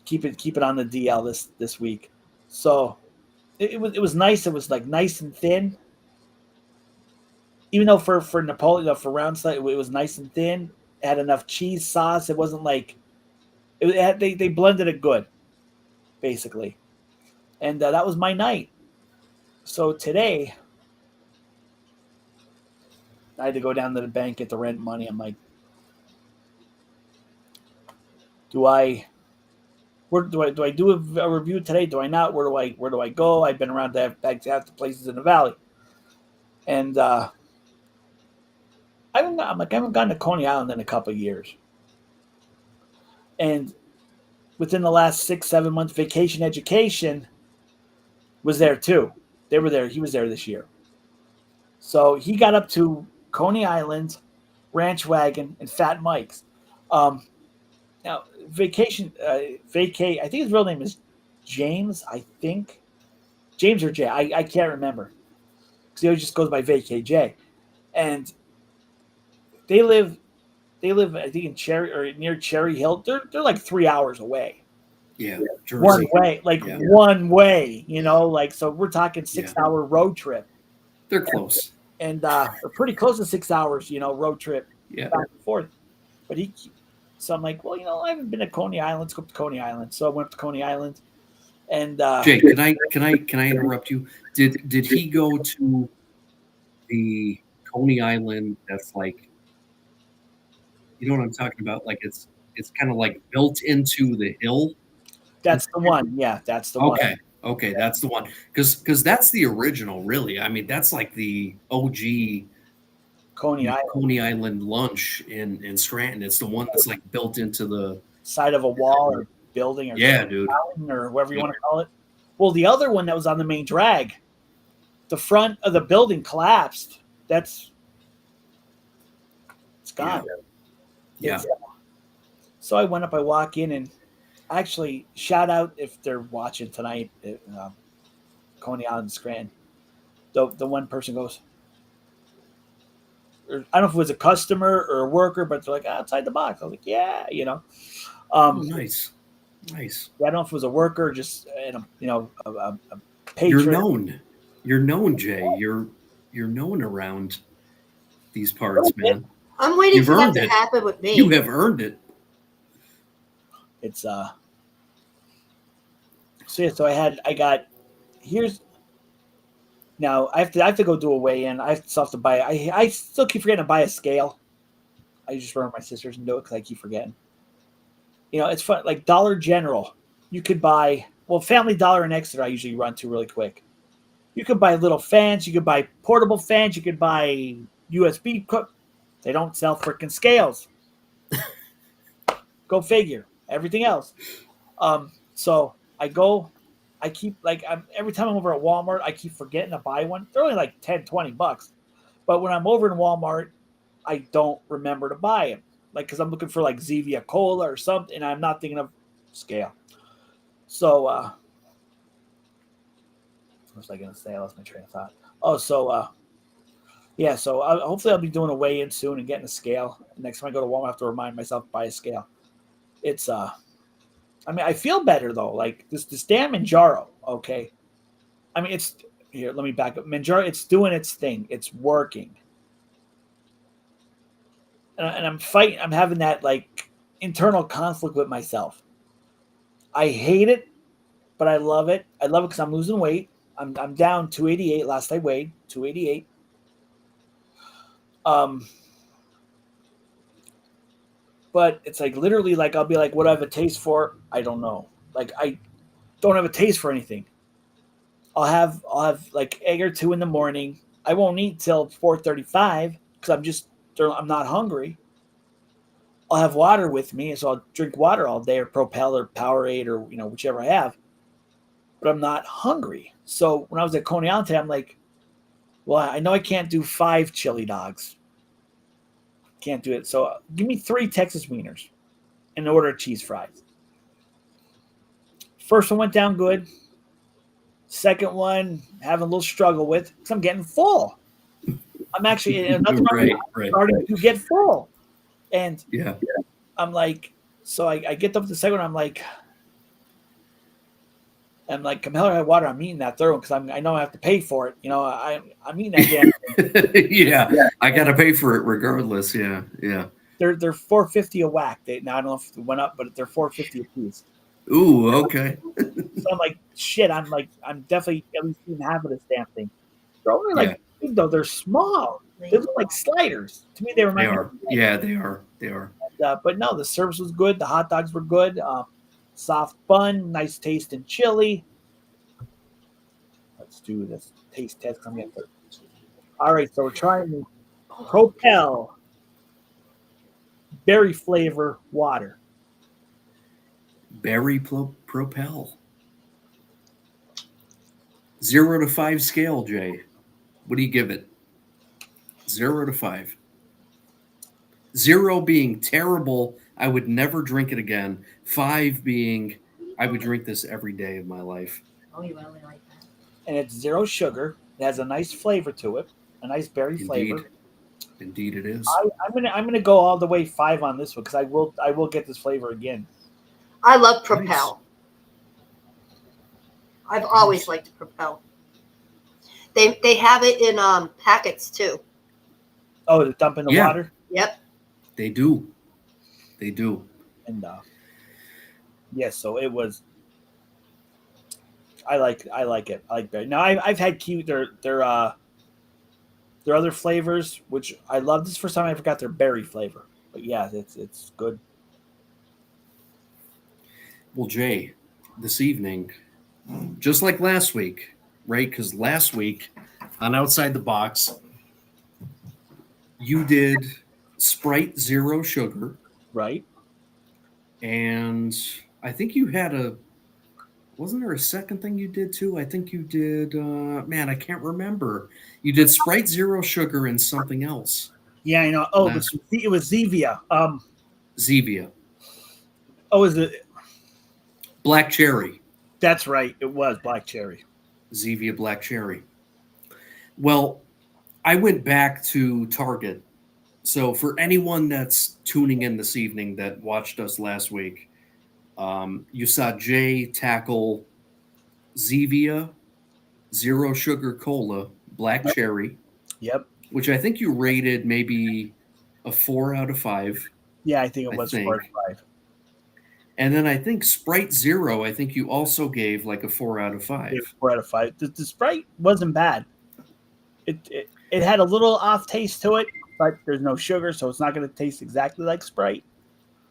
Keep it on the DL this week. So it was nice. It was like nice and thin. Even though for Napoleon, for round slice, it was nice and thin. It had enough cheese sauce. It wasn't like they blended it good, basically. And that was my night. So today, I had to go down to the bank, get the rent money. I'm like, do I do a review today? Do I not? Where do I go? I've been around to have the places in the valley, and I haven't gone to Coney Island in a couple of years, and within the last 6-7 months, Vacation Education was there too. They were there. He was there this year, so he got up to Coney Island, Ranch Wagon, and Fat Mike's. Now, Vacation, I think his real name is James, I think. James or Jay, I can't remember. Because he always just goes by Vacay J. And they live, I think, in Cherry, or near Cherry Hill. They're like 3 hours away. Yeah. Jersey. One way, one way, so we're talking 6-hour road trip. They're close. And we're pretty close to 6 hours, road trip back and forth. But so I'm like, well, I haven't been to Coney Island. Let's go to Coney Island. So I went up to Coney Island, and Jay, can I interrupt you? Did he go to the Coney Island? That's like, you know what I'm talking about? Like it's kind of like built into the hill. That's the one. Yeah, that's the one. Okay, that's the one. Because that's the original, really. I mean, that's like the OG. Coney Island lunch in Scranton. It's the one that's like built into the side of a wall or building or dude, or whatever you want to call it. Well, the other one that was on the main drag, the front of the building collapsed. It's gone. Yeah. So I went up. I walk in, and actually, shout out if they're watching tonight, Coney Island, Scranton. The one person goes, I don't know if it was a customer or a worker, but they're like, outside the box. I was like, yeah, nice. Yeah, I don't know if it was a worker or just a patron. You're known, Jay. You're known around these parts, man. I'm waiting for that to happen with me. You have earned it. It's so now I have to go do a weigh-in. I still have to buy. I still keep forgetting to buy a scale. I just run with my sisters and do it because I keep forgetting. It's fun. Like Dollar General, you could buy. Well, Family Dollar and Exeter, I usually run to really quick. You could buy little fans. You could buy portable fans. You could buy USB. They don't sell freaking scales. Go figure. Everything else. So I go. I keep every time I'm over at Walmart, I keep forgetting to buy one. They're only like $10-$20, but when I'm over in Walmart, I don't remember to buy them. Because I'm looking for like Zevia Cola or something, and I'm not thinking of scale. So what was I gonna say? I lost my train of thought. Oh, so yeah. So hopefully I'll be doing a weigh-in soon and getting a scale. Next time I go to Walmart, I have to remind myself to buy a scale. It's I feel better though. Like this damn Manjaro, okay. It's here. Let me back up. Manjaro, it's doing its thing. It's working, and I'm fighting. I'm having that like internal conflict with myself. I hate it, but I love it. I love it because I'm losing weight. I'm down 288. Last I weighed 288. But it's like literally like I'll be like, what do I have a taste for? I don't know. Like I don't have a taste for anything. I'll have like egg or two in the morning. I won't eat till 4:35 because I'm not hungry. I'll have water with me, so I'll drink water all day or Propel or Powerade or whichever I have. But I'm not hungry. So when I was at Coney Island today, I'm like, well, I know I can't do 5 chili dogs. Can't do it. So give me 3 Texas wieners and order of cheese fries. First one went down good. Second one, having a little struggle with because I'm getting full. I'm actually starting to get full. And Yeah. I'm like, so I get up to the second one. I'm like, come hell or high water, I'm eating that third one because I know I have to pay for it. I'm eating that damn thing. Yeah. I got to pay for it regardless. Yeah. Yeah. They're $4.50 a whack. Now I don't know if it went up, but they're $4.50 a piece. Ooh, okay. So I'm like, shit. I'm definitely at least eating half of this damn thing. They're only like big though. They're small. They look like sliders to me. They They remind me. are. Yeah, they are. They are. But no, the service was good. The hot dogs were good. Soft bun, nice taste in chili. Let's do this taste test. I'm getting third. All right, so we're trying the Propel berry flavor water. Berry Propel. 0 to 5 scale, Jay. What do you give it? 0 to 5. 0 being terrible, I would never drink it again. 5 being, I would drink this every day of my life. Oh, you really like that? And it's 0 sugar. It has a nice flavor to it, a nice berry flavor. Indeed, it is. I'm gonna go all the way 5 on this one because I will get this flavor again. I love Propel. Nice. I've always liked Propel. They have it in packets too. Oh, to dump in the water? Yep. They do. They do. And yes, so it was. I like it. I like berry. Now I've had their other flavors, which I love. This is the first time I forgot their berry flavor. But yeah, it's good. Well, Jay, this evening, just like last week, right? Because last week on Outside the Box, you did Sprite 0 sugar. Right. And I think you had wasn't there a second thing you did too? I think you did, man, I can't remember. You did Sprite 0 sugar and something else. Yeah, I know. Oh, it was Zevia. Zevia. Oh, is it? Black cherry. That's right. It was black cherry. Zevia black cherry. Well, I went back to Target. So for anyone that's tuning in this evening that watched us last week, you saw Jay tackle Zevia 0 sugar cola black cherry. Yep. Which I think you rated maybe a 4 out of 5. Yeah, I think it was 4 out of 5. And then I think Sprite 0, I think you also gave like a 4 out of 5. 4 out of 5. The Sprite wasn't bad. It had a little off taste to it, but there's no sugar, so it's not going to taste exactly like Sprite.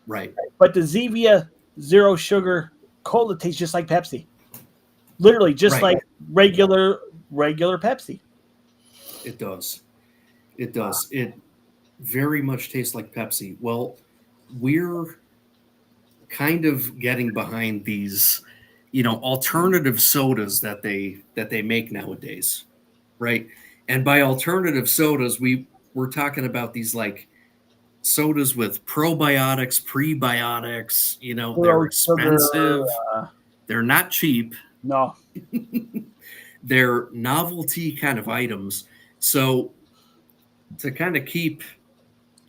Right. But the Zevia 0 sugar cola tastes just like Pepsi. Literally, just like regular Pepsi. It does. It does. It very much tastes like Pepsi. Well, we're kind of getting behind these, alternative sodas that they make nowadays, right? And by alternative sodas, we're talking about these like sodas with probiotics, prebiotics. They're expensive. They're not cheap. No. They're novelty kind of items. So to kind of keep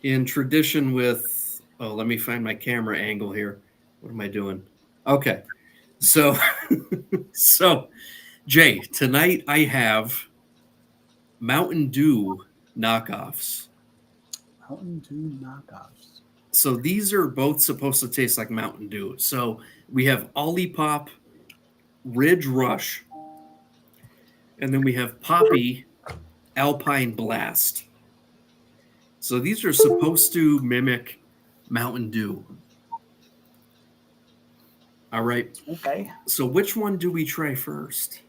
in tradition with, let me find my camera angle here. What am I doing? Okay. So, Jay, tonight I have Mountain Dew knockoffs. Mountain Dew knockoffs. So these are both supposed to taste like Mountain Dew. So we have Olipop Ridge Rush, and then we have Poppy Alpine Blast. So these are supposed to mimic Mountain Dew. All right. Okay. So which one do we try first?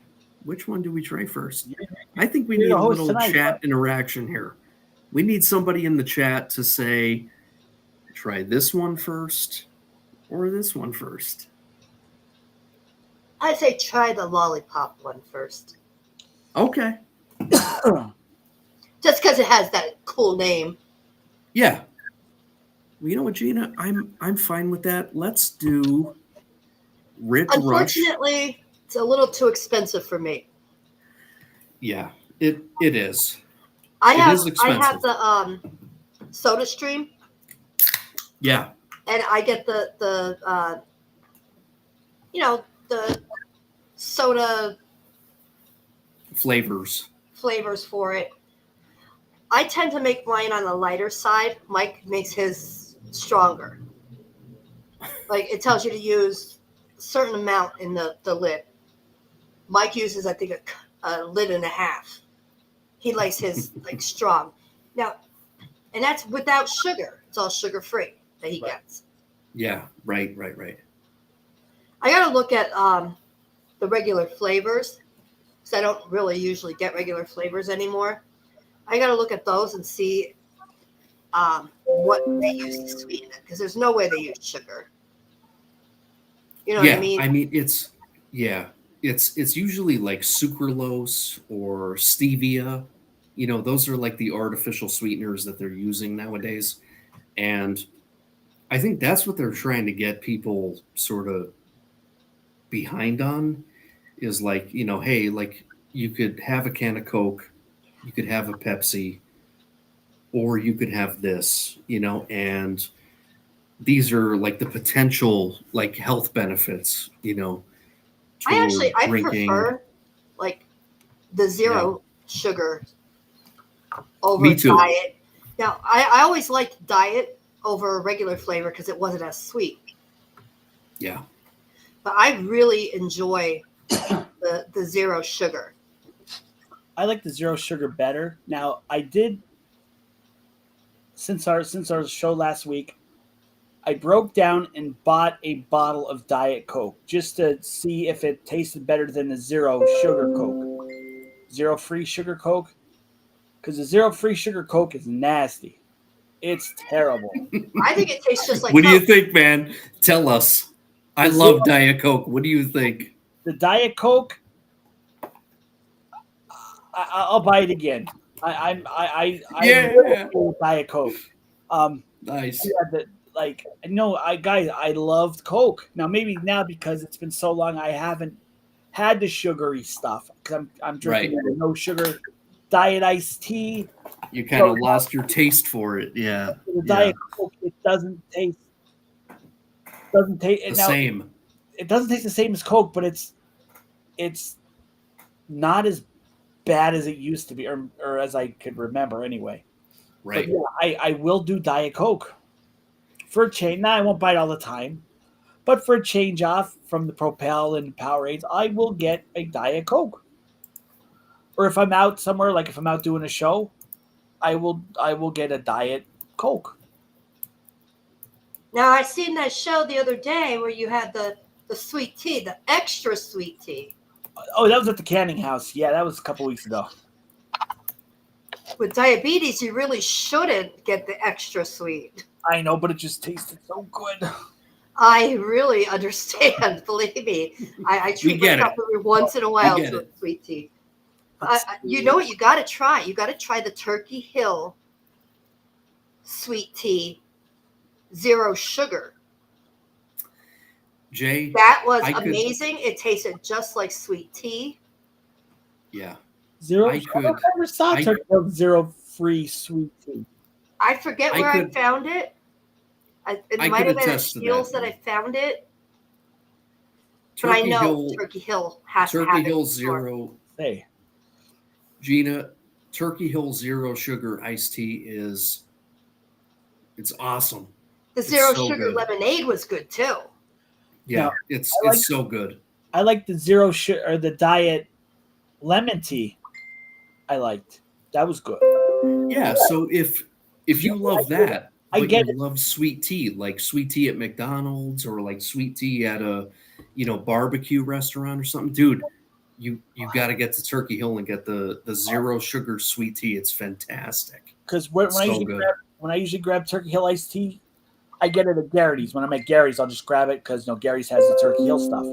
I think we need a little chat interaction here. We need somebody in the chat to say, try this one first or this one first. I say try the lollipop one first. Okay. Just because it has that cool name. Yeah. Well, you know what, Gina? I'm fine with that. Let's do Ridge Rush. Unfortunately, it's a little too expensive for me. Yeah, it is. I have the Soda Stream. Yeah. And I get the the soda Flavors. flavors for it. I tend to make mine on the lighter side. Mike makes his stronger. Like it tells you to use a certain amount in the lid. Mike uses, I think, a lid and a half. He likes his like strong. Now, and that's without sugar. It's all sugar free that he gets. Yeah. Right. I got to look at the regular flavors because I don't really usually get regular flavors anymore. I got to look at those and see what they use to sweeten it because there's no way they use sugar. You know what I mean? I mean, it's usually like sucralose or stevia. Those are like the artificial sweeteners that they're using nowadays. And I think that's what they're trying to get people sort of behind on is like, hey, like you could have a can of Coke, you could have a Pepsi, or you could have this, and these are like the potential like health benefits, I drinking. prefer like the zero sugar over Me too. diet. Now, I always liked diet over regular flavor because it wasn't as sweet. Yeah. But I really enjoy the zero sugar. I like the zero sugar better. Now, I did since our show last week, I broke down and bought a bottle of Diet Coke just to see if it tasted better than the zero sugar Coke. Zero free sugar Coke. Because the zero free sugar Coke is nasty. It's terrible. I think it tastes just like What do you Coke. think, man? Tell us. I love Diet Coke. What do you think? The Diet Coke, I'll buy it again. I will Diet Coke. Nice. Yeah, I loved Coke. Now maybe now because it's been so long, I haven't had the sugary stuff because I'm drinking the no sugar diet iced tea. You kind of lost your taste for it. Yeah. The Diet Coke, it doesn't taste the same. It doesn't taste the same as Coke, but it's not as bad as it used to be, or as I could remember anyway. Right. But yeah, I will do Diet Coke for a change. Now I won't buy it all the time, but for a change off from the Propel and Powerades, I will get a Diet Coke. Or if I'm out somewhere, like if I'm out doing a show, I will get a Diet Coke. Now I seen that show the other day where you had the sweet tea, the extra sweet tea. Oh, that was at the Canning House. Yeah, that was a couple weeks ago. With diabetes, you really shouldn't get the extra sweet. I know, but it just tasted so good. I really understand. Believe me, I treat myself every once in a while to a sweet tea. You know what? You got to try. You got to try the Turkey Hill sweet tea, zero sugar. Jay, that was amazing. It tasted just like sweet tea. Yeah. I never saw Turkey Hill zero free sweet tea. I forget where I found it. It might have been at Shields that I found it. But I know Turkey Hill has to have it. Turkey Hill zero. Hey, Gina, Turkey Hill zero sugar iced tea it's awesome. The zero sugar lemonade was good too. Yeah, it's so good. I like the zero sugar or the diet lemon tea. I liked that was good. Yeah, so if you love that, but you love sweet tea, like sweet tea at McDonald's or like sweet tea at a barbecue restaurant or something, dude, you got to get to Turkey Hill and get the zero sugar sweet tea. It's fantastic. Because when I usually grab Turkey Hill iced tea, I get it at Garrity's. When I'm at Garrity's, I'll just grab it because Garrity's has the Turkey Hill stuff.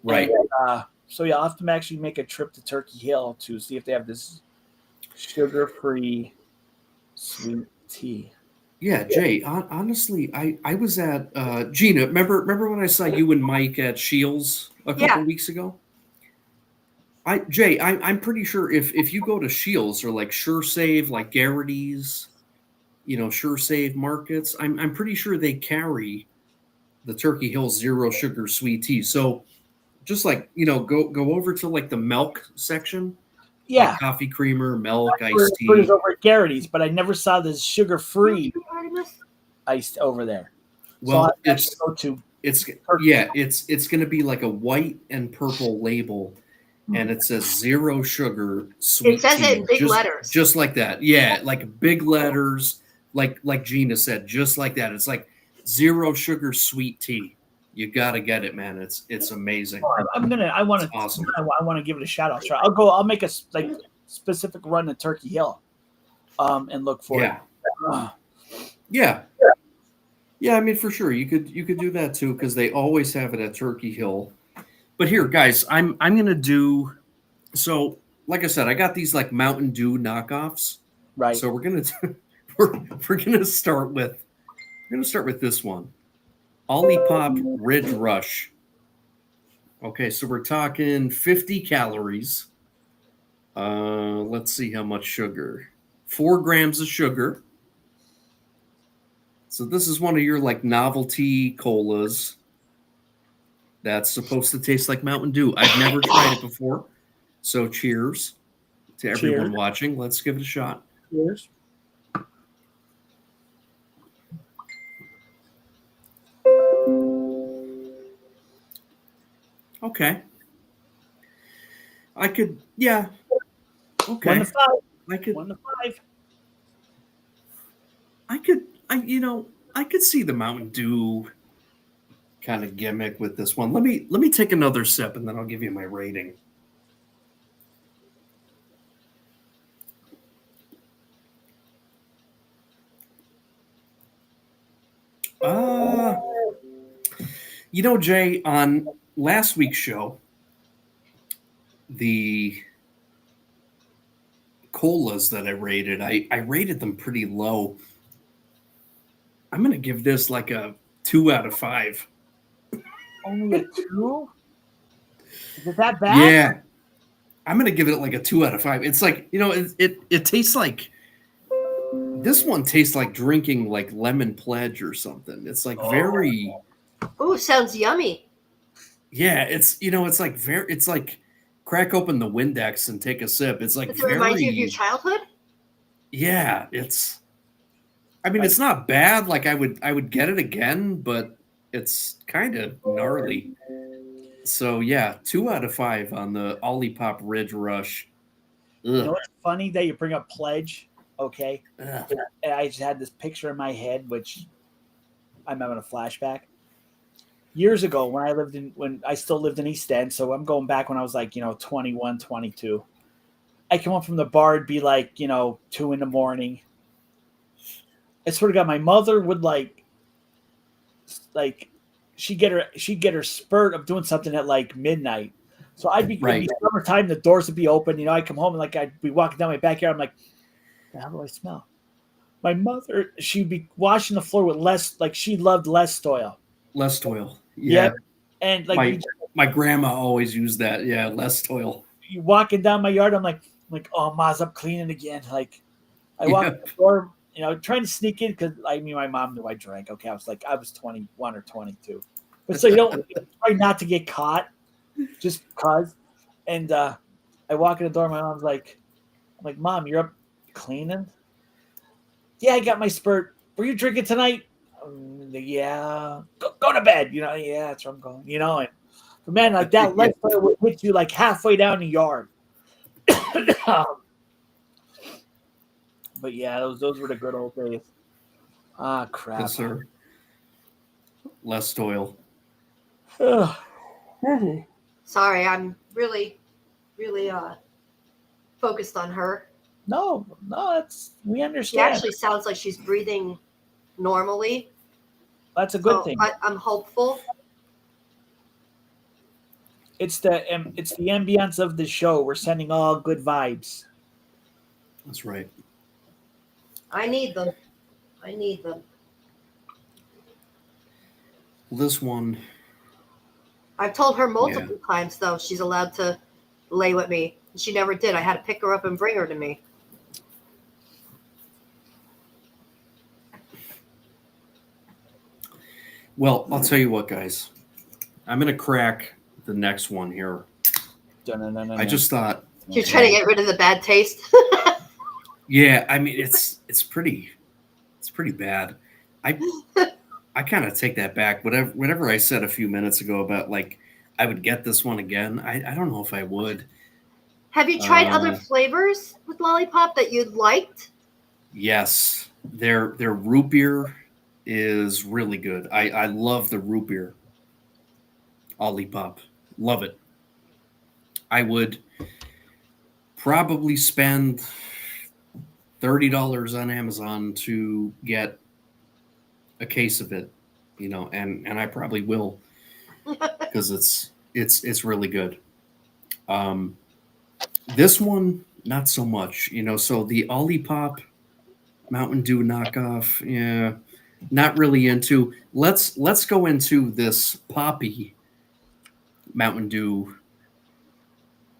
Right. And, so yeah, I'll have to actually make a trip to Turkey Hill to see if they have this sugar-free sweet tea. Yeah, Jay. Honestly, I was at Gina. Remember when I saw you and Mike at Shields a couple weeks ago? I'm pretty sure if you go to Shields or like Sure Save, like Garrity's, Sure Save markets, I'm pretty sure they carry the Turkey Hill zero sugar sweet tea. So just like, go over to like the milk section, like Yeah, coffee creamer, milk, for iced it is tea. over at Garrity's, but I never saw this sugar-free Artemis? iced over there. So Well, I actually go to it's Turkey. yeah, it's going to be like a white and purple label, and it says zero sugar sweet It says tea, it in big letters. just like that. Yeah, like big letters, like Gina said, just like that. It's like zero sugar sweet tea. You got to get it, man. It's amazing. I want It's to awesome. I want to give it a shout out. I'll make a like specific run to Turkey Hill, and look for Yeah, it. yeah, yeah. I mean, for sure, you could do that too because they always have it at Turkey Hill. But here, guys, I'm gonna do. So, like I said, I got these like Mountain Dew knockoffs. Right. So we're gonna we're gonna start with this one, Olipop Ridge Rush. Okay, so we're talking 50 calories. Let's see how much sugar. 4 grams of sugar. So this is one of your like novelty colas that's supposed to taste like Mountain Dew. I've never tried it before. So cheers to everyone watching. Let's give it a shot. Cheers. Okay. I could, yeah. Okay. 1 to 5. I could, 1 to 5. I could see the Mountain Dew kind of gimmick with this one. Let me take another sip and then I'll give you my rating. Jay, on last week's show, the colas that I rated, I rated them pretty low. I'm going to give this like a 2 out of 5. Only a 2? Is it that bad? Yeah. I'm going to give it like a 2 out of 5. It's like, it tastes like, this one tastes like drinking like lemon pledge or something. It's like very. Ooh, sounds yummy. Yeah, it's it's like crack open the Windex and take a sip. It's like Does it remind you of your childhood? Yeah, it's not bad. Like I would get it again, but it's kind of gnarly. So yeah, 2 out of 5 on the Olipop Ridge Rush. Ugh. You know what's funny that you bring up pledge? Okay. Ugh. And I just had this picture in my head, which I'm having a flashback. Years ago when I still lived in East End, so I'm going back when I was like, 21, 22. I come home from the bar, it'd be like, 2 in the morning. I swear to God, my mother would like she'd get her spurt of doing something at like midnight. So I'd be, Right. It'd be summertime, the doors would be open, I'd come home and like I'd be walking down my backyard, I'm like, how do I smell? My mother, she'd be washing the floor with less, like she loved less oil. Less oil. Yeah. Yep. And like my grandma always used that. Yeah, less oil. you walking down my yard, I'm like, oh, Ma's up cleaning again. Like I walk in the door, trying to sneak in because my mom knew I drank. Okay, I was 21 or 22, but so try not to get caught, just because. And I walk in the door, my mom's like, I'm like, Mom, you're up cleaning? Yeah, I got my spurt. Were you drinking tonight? Yeah. Go to bed. Yeah, that's where I'm going. And but man, like that lead flare would hit you like halfway down the yard. But yeah, those were the good old days. Ah, crap. Yes, sir. Less oil. Sorry, I'm really, really focused on her. No, we She understand. actually sounds like she's breathing normally. That's a good thing. I'm hopeful. It's the ambience of the show. We're sending all good vibes. That's right. I need them. This one. I've told her multiple times, though, she's allowed to lay with me. She never did. I had to pick her up and bring her to me. Well, I'll tell you what, guys. I'm gonna crack the next one here. I just thought, You're trying to get rid of the bad taste. yeah. I mean, it's pretty bad. I kind of take that back. Whatever I said a few minutes ago about like I would get this one again. I don't know if I would. Have you tried other flavors with lollipop that you liked? Yes, their root beer is really good. I love the root beer. Lollipop, love it. I would probably spend $30 on Amazon to get a case of it, and I probably will because it's really good. This one not so much, So the Olipop Mountain Dew knockoff, yeah, not really into. Let's go into this Poppy Mountain Dew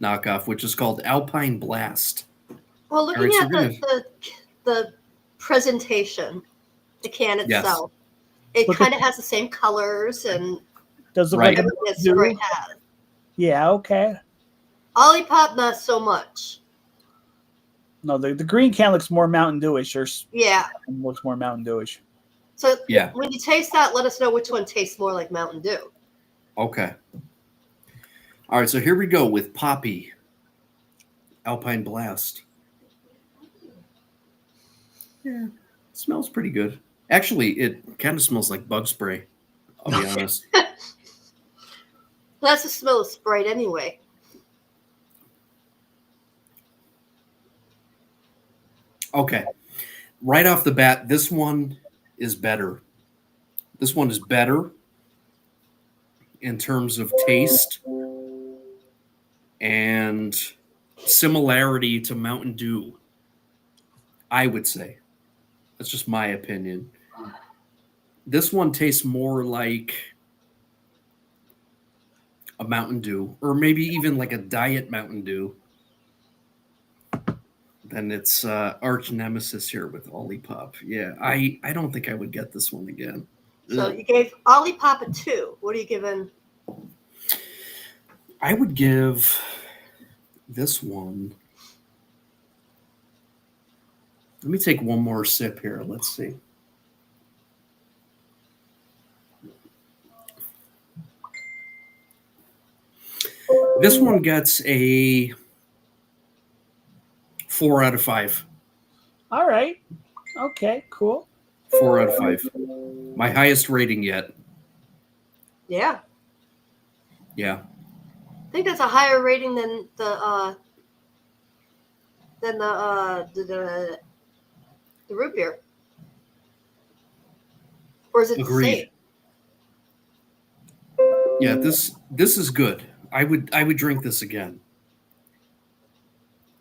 knockoff, which is called Alpine Blast. Well, looking so at the presentation, the can itself, it kind of has the same colors and does look like a Sprite has. Yeah, okay. Olipop, not so much. No, the green can looks more Mountain Dewish. Yeah, looks more Mountain Dewish. So when you taste that, let us know which one tastes more like Mountain Dew. Okay. All right, so here we go with Poppy Alpine Blast. Yeah, it smells pretty good. Actually, it kind of smells like bug spray, I'll be honest. That's the smell of Sprite anyway. Okay. Right off the bat, this one is better. This one is better in terms of taste and similarity to Mountain Dew, I would say. That's just my opinion. This one tastes more like a Mountain Dew, or maybe even like a Diet Mountain Dew, than its arch nemesis here with Olipop. Yeah, I don't think I would get this one again. So you gave Olipop a 2. What are you giving? I would give this one. Let me take one more sip here. Let's see. This one gets a 4 out of 5. All right. Okay, cool. 4 out of 5. My highest rating yet. Yeah. Yeah. I think that's a higher rating than the root beer. Or is it Agreed. the same? Yeah, this is good. I would drink this again.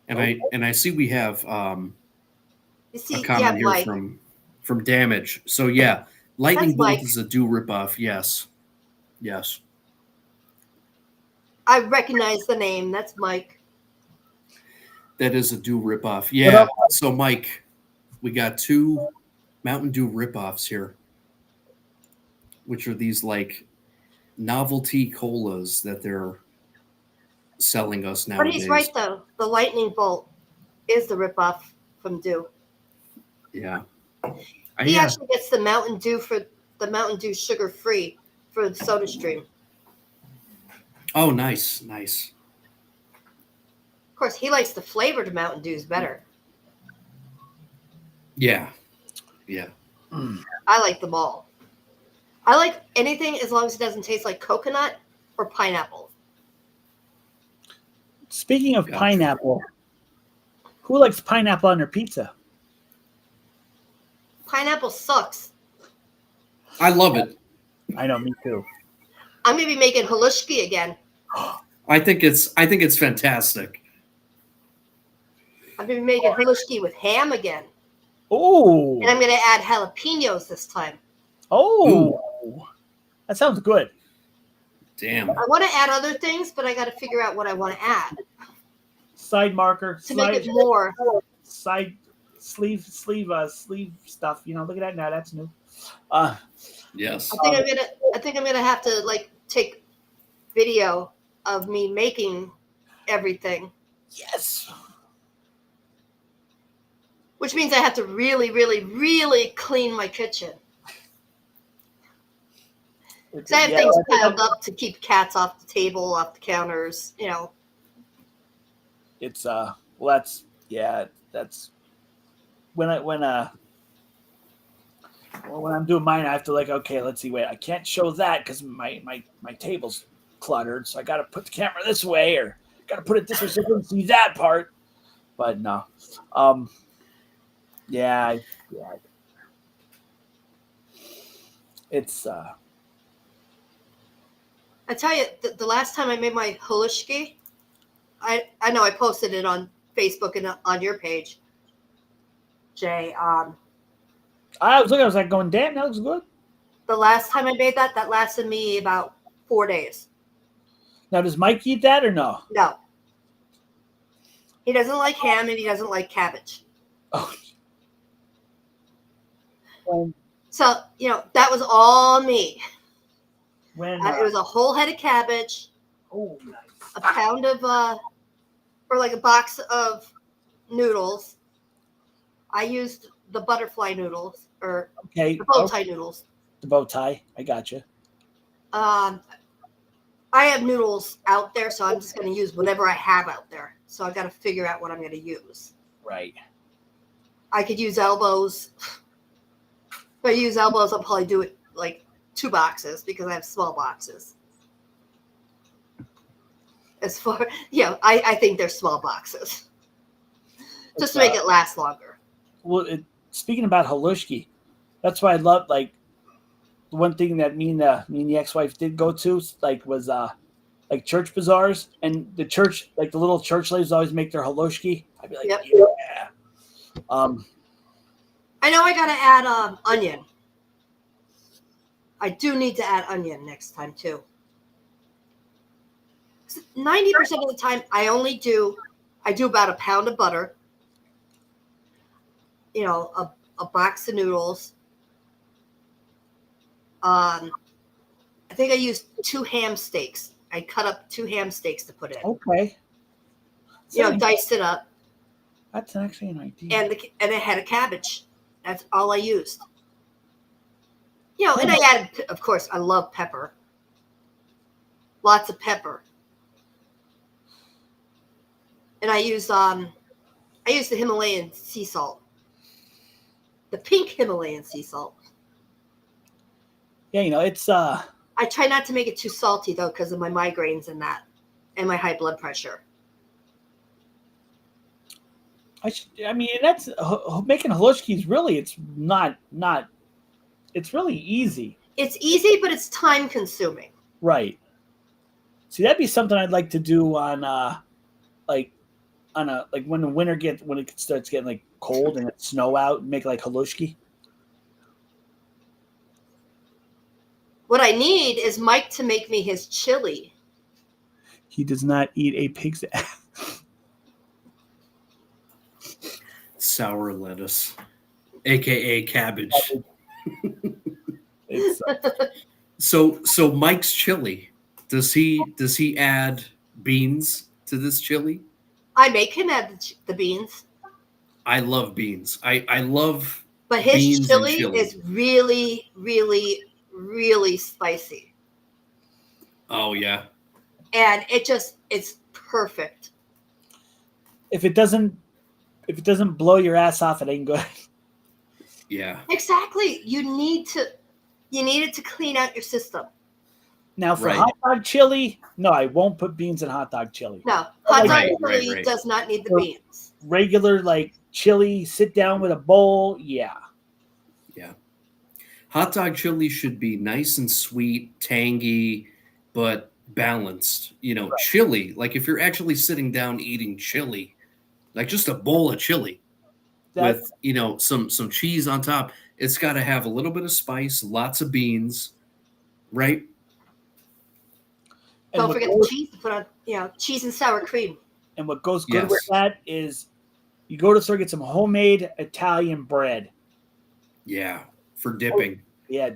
And I see we have a comment here Mike. from Damage. So yeah, Lightning That's Bolt Mike. is a Dew ripoff. Yes. Yes. I recognize the name. That's Mike. That is a Dew ripoff. Yeah. So Mike, we got 2 Mountain Dew ripoffs here, which are these like novelty colas that they're selling us nowadays. But he's right though. The Lightning Bolt is the ripoff from Dew. Yeah. He actually gets the Mountain Dew for the Mountain Dew sugar free for the Soda Stream. Oh, nice, nice. Of course, he likes the flavored Mountain Dews better. Yeah. Yeah. I like them all. I like anything as long as it doesn't taste like coconut or pineapple. Speaking of pineapple, who likes pineapple on their pizza? Pineapple sucks. I love it. I know, me too. I'm gonna be making halushki again. I think it's fantastic. I'm gonna be making halushki with ham again. Oh. And I'm gonna add jalapenos this time. Oh. Ooh. That sounds good. Damn. I want to add other things, but I got to figure out what I want to add. Side marker. To make it more. Side sleeve stuff. Look at that now. That's new. Yes. I think I'm gonna have to like take video of me making everything, Yes. which means I have to really, really, really clean my kitchen. Because I have things piled up to keep cats off the table, off the counters. You know. It's well, that's when I'm doing mine, I have to like, okay, let's see, wait, I can't show that because my table's cluttered, so I got to put the camera this way or got to put it this way so you can see that part. But no, yeah, it's I tell you, the last time I made my halushki, I know I posted it on Facebook and on your page, Jay. I was looking, I was like going, damn, that looks good. The last time I made that lasted me about 4 days. Now, does Mike eat that or no? No. He doesn't like ham and he doesn't like cabbage. Oh. So, you know, that was all me. When it was a whole head of cabbage, oh, nice. a pound of, or like a box of noodles. I used the butterfly noodles, or okay, the bow tie noodles. The bow tie, I gotcha. I have noodles out there, so I'm just going to use whatever I have out there. So I've got to figure out what I'm going to use. Right. I could use elbows. If I use elbows, I'll probably do it like 2 boxes because I have small boxes. As far, I think they're small boxes. Just to make it last longer. Well, speaking about halushki, that's why I love, like, the one thing that me and the ex-wife did go to, like, was like church bazaars, and the church, like the little church ladies always make their halushki. I'd be like, yep. Yeah. I know I got to add onion. I do need to add onion next time too. 90% of the time, I do about a pound of butter. You know, a box of noodles. I think I used 2 ham steaks. I cut up 2 ham steaks to put in. Okay. Diced it up. That's actually an idea. And a head of cabbage. That's all I used. And I added, of course, I love pepper. Lots of pepper. And I used the Himalayan sea salt. The pink Himalayan sea salt. Yeah, it's I try not to make it too salty though because of my migraines and that, and my high blood pressure. That's making halushki is really, it's not it's really easy. It's easy, but it's time consuming. Right. See, that'd be something I'd like to do on when the winter when it starts getting like cold and it's snow out, and make like halushki. What I need is Mike to make me his chili. He does not eat a pig's ass. Sour lettuce, aka cabbage. So Mike's chili, does he add beans to this chili? I make him add the beans. I love beans. I love. But his chili is really, really, really spicy. Oh yeah. And it's perfect. If it doesn't blow your ass off, it ain't good. Yeah. Exactly. You need it to clean out your system. Now for hot dog chili, no, I won't put beans in hot dog chili. No, hot dog chili does not need the beans. Regular like chili, sit down with a bowl, yeah. Yeah. Hot dog chili should be nice and sweet, tangy, but balanced. Chili, like if you're actually sitting down eating chili, like just a bowl of chili with, some cheese on top, it's got to have a little bit of spice, lots of beans, right? Don't forget the cheese to put on, cheese and sour cream. And what goes good with that is you go to the store, get some homemade Italian bread. Yeah, for dipping. Yeah.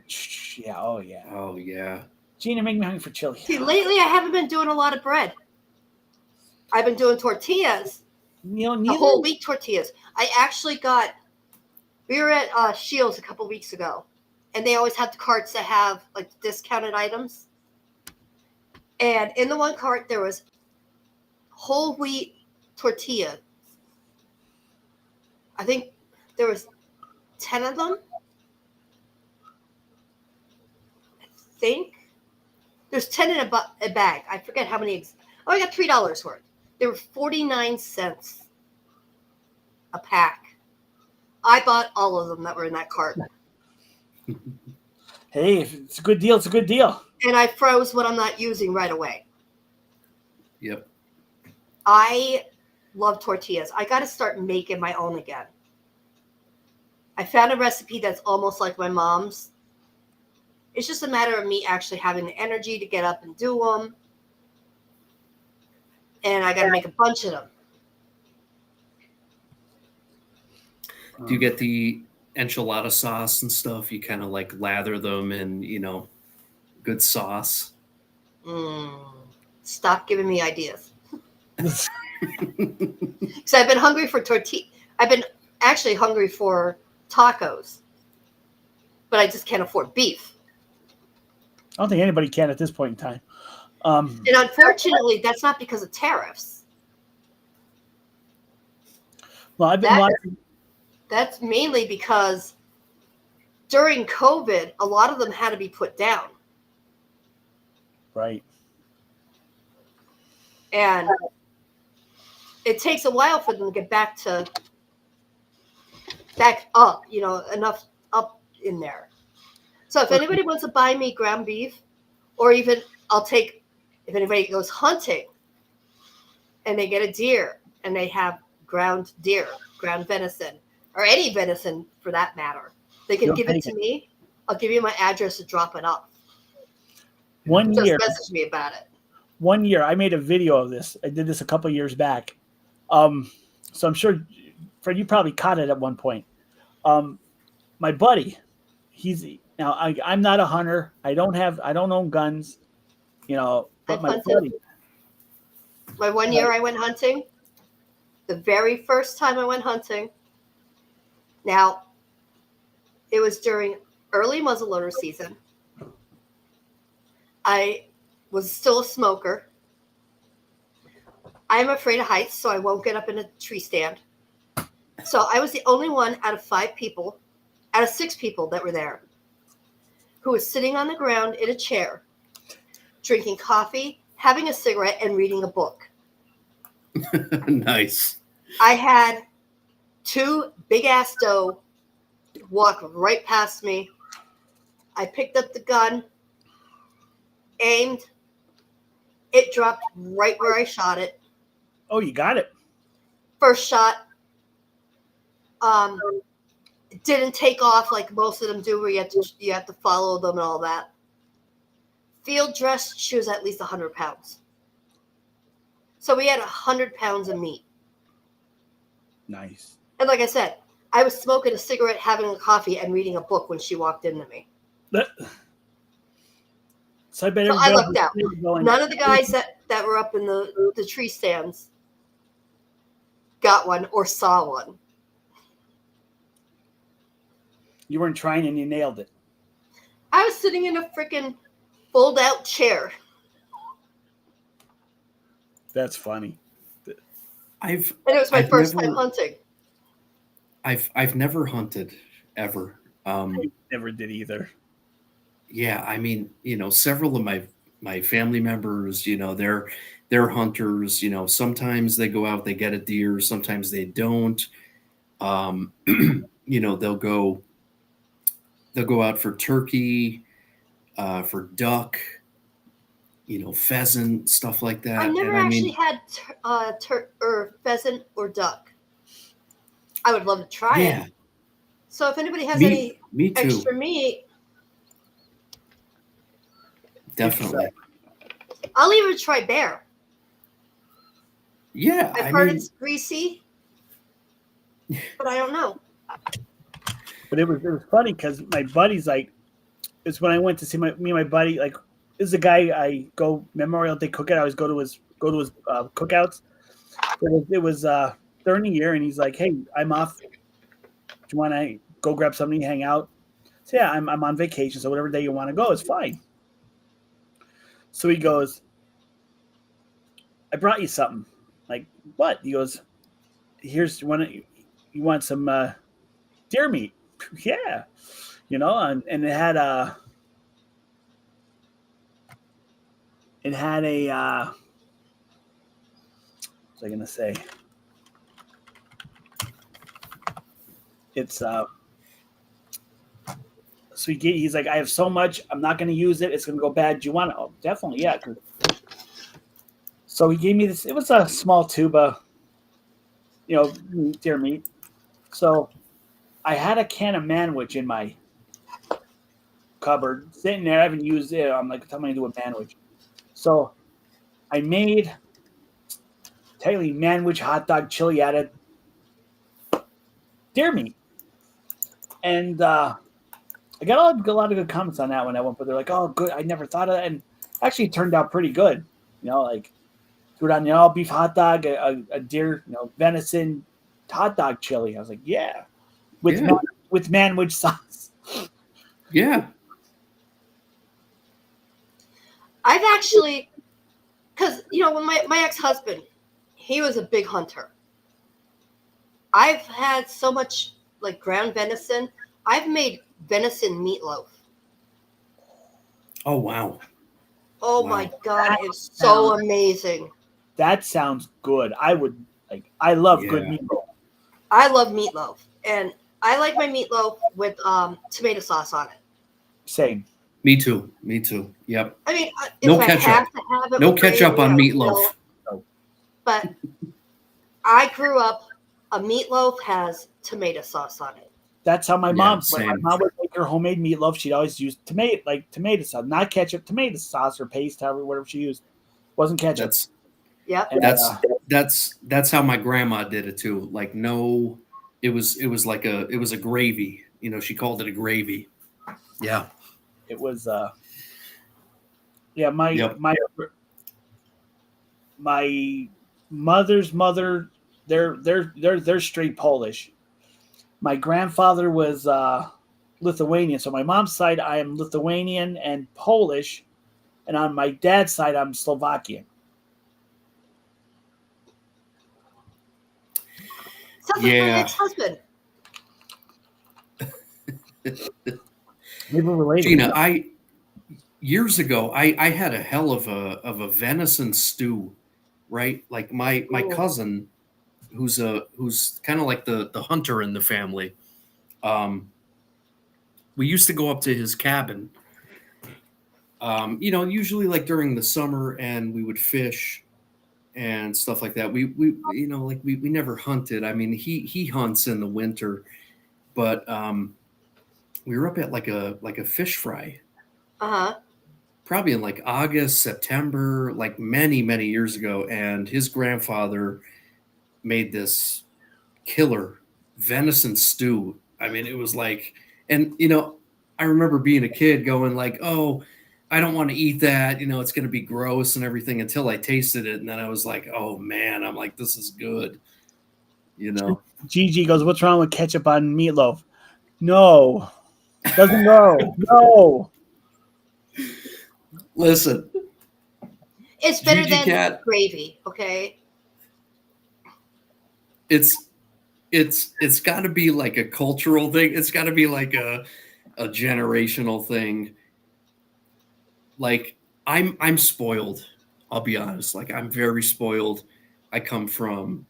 Oh yeah. Oh yeah. Gina, make me hungry for chili. See, lately I haven't been doing a lot of bread. I've been doing tortillas, You know, the whole week tortillas. We were at Shields a couple weeks ago, and they always have the carts that have like discounted items. And in the one cart, there was whole wheat tortilla. I think there was 10 of them. I think there's 10 in a bag. I forget how many. I got $3 worth. They were 49 cents a pack. I bought all of them that were in that cart. Hey, if it's a good deal, it's a good deal. And I froze what I'm not using right away. Yep. I love tortillas. I got to start making my own again. I found a recipe that's almost like my mom's. It's just a matter of me actually having the energy to get up and do them. And I got to make a bunch of them. Do you get the enchilada sauce and stuff? You kind of like lather them in, good sauce. Stop giving me ideas. Because I've been hungry for tortilla. I've been actually hungry for tacos. But I just can't afford beef. I don't think anybody can at this point in time. And unfortunately, that's not because of tariffs. Well, I've been watching. That's mainly because during COVID, a lot of them had to be put down. Right. And it takes a while for them to get back up, enough up in there. So if anybody wants to buy me ground beef, or even if anybody goes hunting and they get a deer and they have ground deer, ground venison, or any venison for that matter, they can give it to me. I'll give you my address to drop it off. Just message me about it. 1 year, I made a video of this. I did this a couple years back. So I'm sure, Fred, you probably caught it at one point. My buddy, I'm not a hunter. I don't own guns, but my buddy. My 1 year I went hunting. The very first time I went hunting. Now, it was during early muzzleloader season. I was still a smoker. I'm afraid of heights, so I won't get up in a tree stand. So I was the only one out of 6 people that were there, who was sitting on the ground in a chair, drinking coffee, having a cigarette, and reading a book. Nice. I had 2 big-ass doe walk right past me. I picked up the gun, aimed. It dropped right where I shot it. Oh, you got it. First shot. It didn't take off like most of them do, where you have to follow them and all that. Field dress, she was at least 100 pounds. So we had 100 pounds of meat. Nice. And like I said, I was smoking a cigarette, having a coffee, and reading a book when she walked into me. So I lucked out. None of the guys that were up in the tree stands got one or saw one. You weren't trying and you nailed it. I was sitting in a freaking fold-out chair. That's funny. And it was my first time hunting. I've never hunted ever. I never did either. Yeah, I mean, several of my family members, they're hunters. Sometimes they go out, they get a deer. Sometimes they don't. They'll go out for turkey, for duck, pheasant, stuff like that. I never had pheasant or duck. I would love to try it. So if anybody has any extra meat, definitely. I'll even try bear. Yeah, I've heard it's greasy, but I don't know. But it was funny because my buddy's like, is when I went to see me and my buddy. Like, this is a guy I go Memorial Day cookout. I always go to his cookouts. It was during the year, and he's like, "Hey, I'm off. Do you want to go grab something, hang out?" So yeah, I'm on vacation, so whatever day you want to go is fine. So he goes, "I brought you something." Like, what? He goes, "Here's one. You want some deer meat?" Yeah, and it had a what was I gonna say? It's so he's like, "I have so much, I'm not gonna use it. It's gonna go bad. Do you want it?" Oh, definitely, yeah. So he gave me this. It was a small tuba, deer meat. So I had a can of manwich in my cupboard sitting there. I haven't used it. I'm like, I'm gonna do a manwich. So I made Taylor manwich, hot dog, chili added deer meat, and I got a lot of good comments on that one. But they're like, "Oh, good! I never thought of that," and actually it turned out pretty good. Like threw it on the all beef hot dog, a deer, venison hot dog chili. I was like, "Yeah," with manwich sauce. Yeah. I've actually, because when my ex-husband, he was a big hunter. I've had so much like ground venison. I've made venison meatloaf. Oh wow. Oh Wow. my god, it's so amazing. That sounds good. I would like. I love good meatloaf. I love meatloaf, and I like my meatloaf with tomato sauce on it. Same. Me too. Yep. I mean, No if ketchup. I have to have it No with ketchup gravy, on I meatloaf. will. But I grew up. A meatloaf has tomato sauce on it. That's how my mom. Same. When my mom would make her homemade meatloaf, she'd always use tomato sauce, not ketchup, tomato sauce or paste, whatever she used. Wasn't ketchup. That's how my grandma did it too. Like no, it was a gravy. She called it a gravy. Yeah. It was my mother's mother, they're straight Polish. My grandfather was Lithuanian, so my mom's side I am Lithuanian and Polish, and on my dad's side I'm Slovakian. Sounds like my ex-husband. Maybe we're related. Gina, years ago I had a hell of a venison stew, right? Like my cousin, who's kind of like the hunter in the family. We used to go up to his cabin, usually like during the summer, and we would fish and stuff like that. We never hunted. I mean, he hunts in the winter, but we were up at like a fish fry. Probably in like August, September, like many, many years ago. And his grandfather made this killer venison stew. I mean, it was like, and I remember being a kid going like, "Oh, I don't want to eat that. It's going to be gross and everything," until I tasted it. And then I was like, "Oh man," I'm like, "This is good." Gigi goes, "What's wrong with ketchup on meatloaf?" No, doesn't go. No. Listen, it's better Gigi than Cat, gravy. Okay. It's got to be like a cultural thing. It's got to be like a generational thing. Like I'm spoiled. I'll be honest. Like I'm very spoiled. I come from,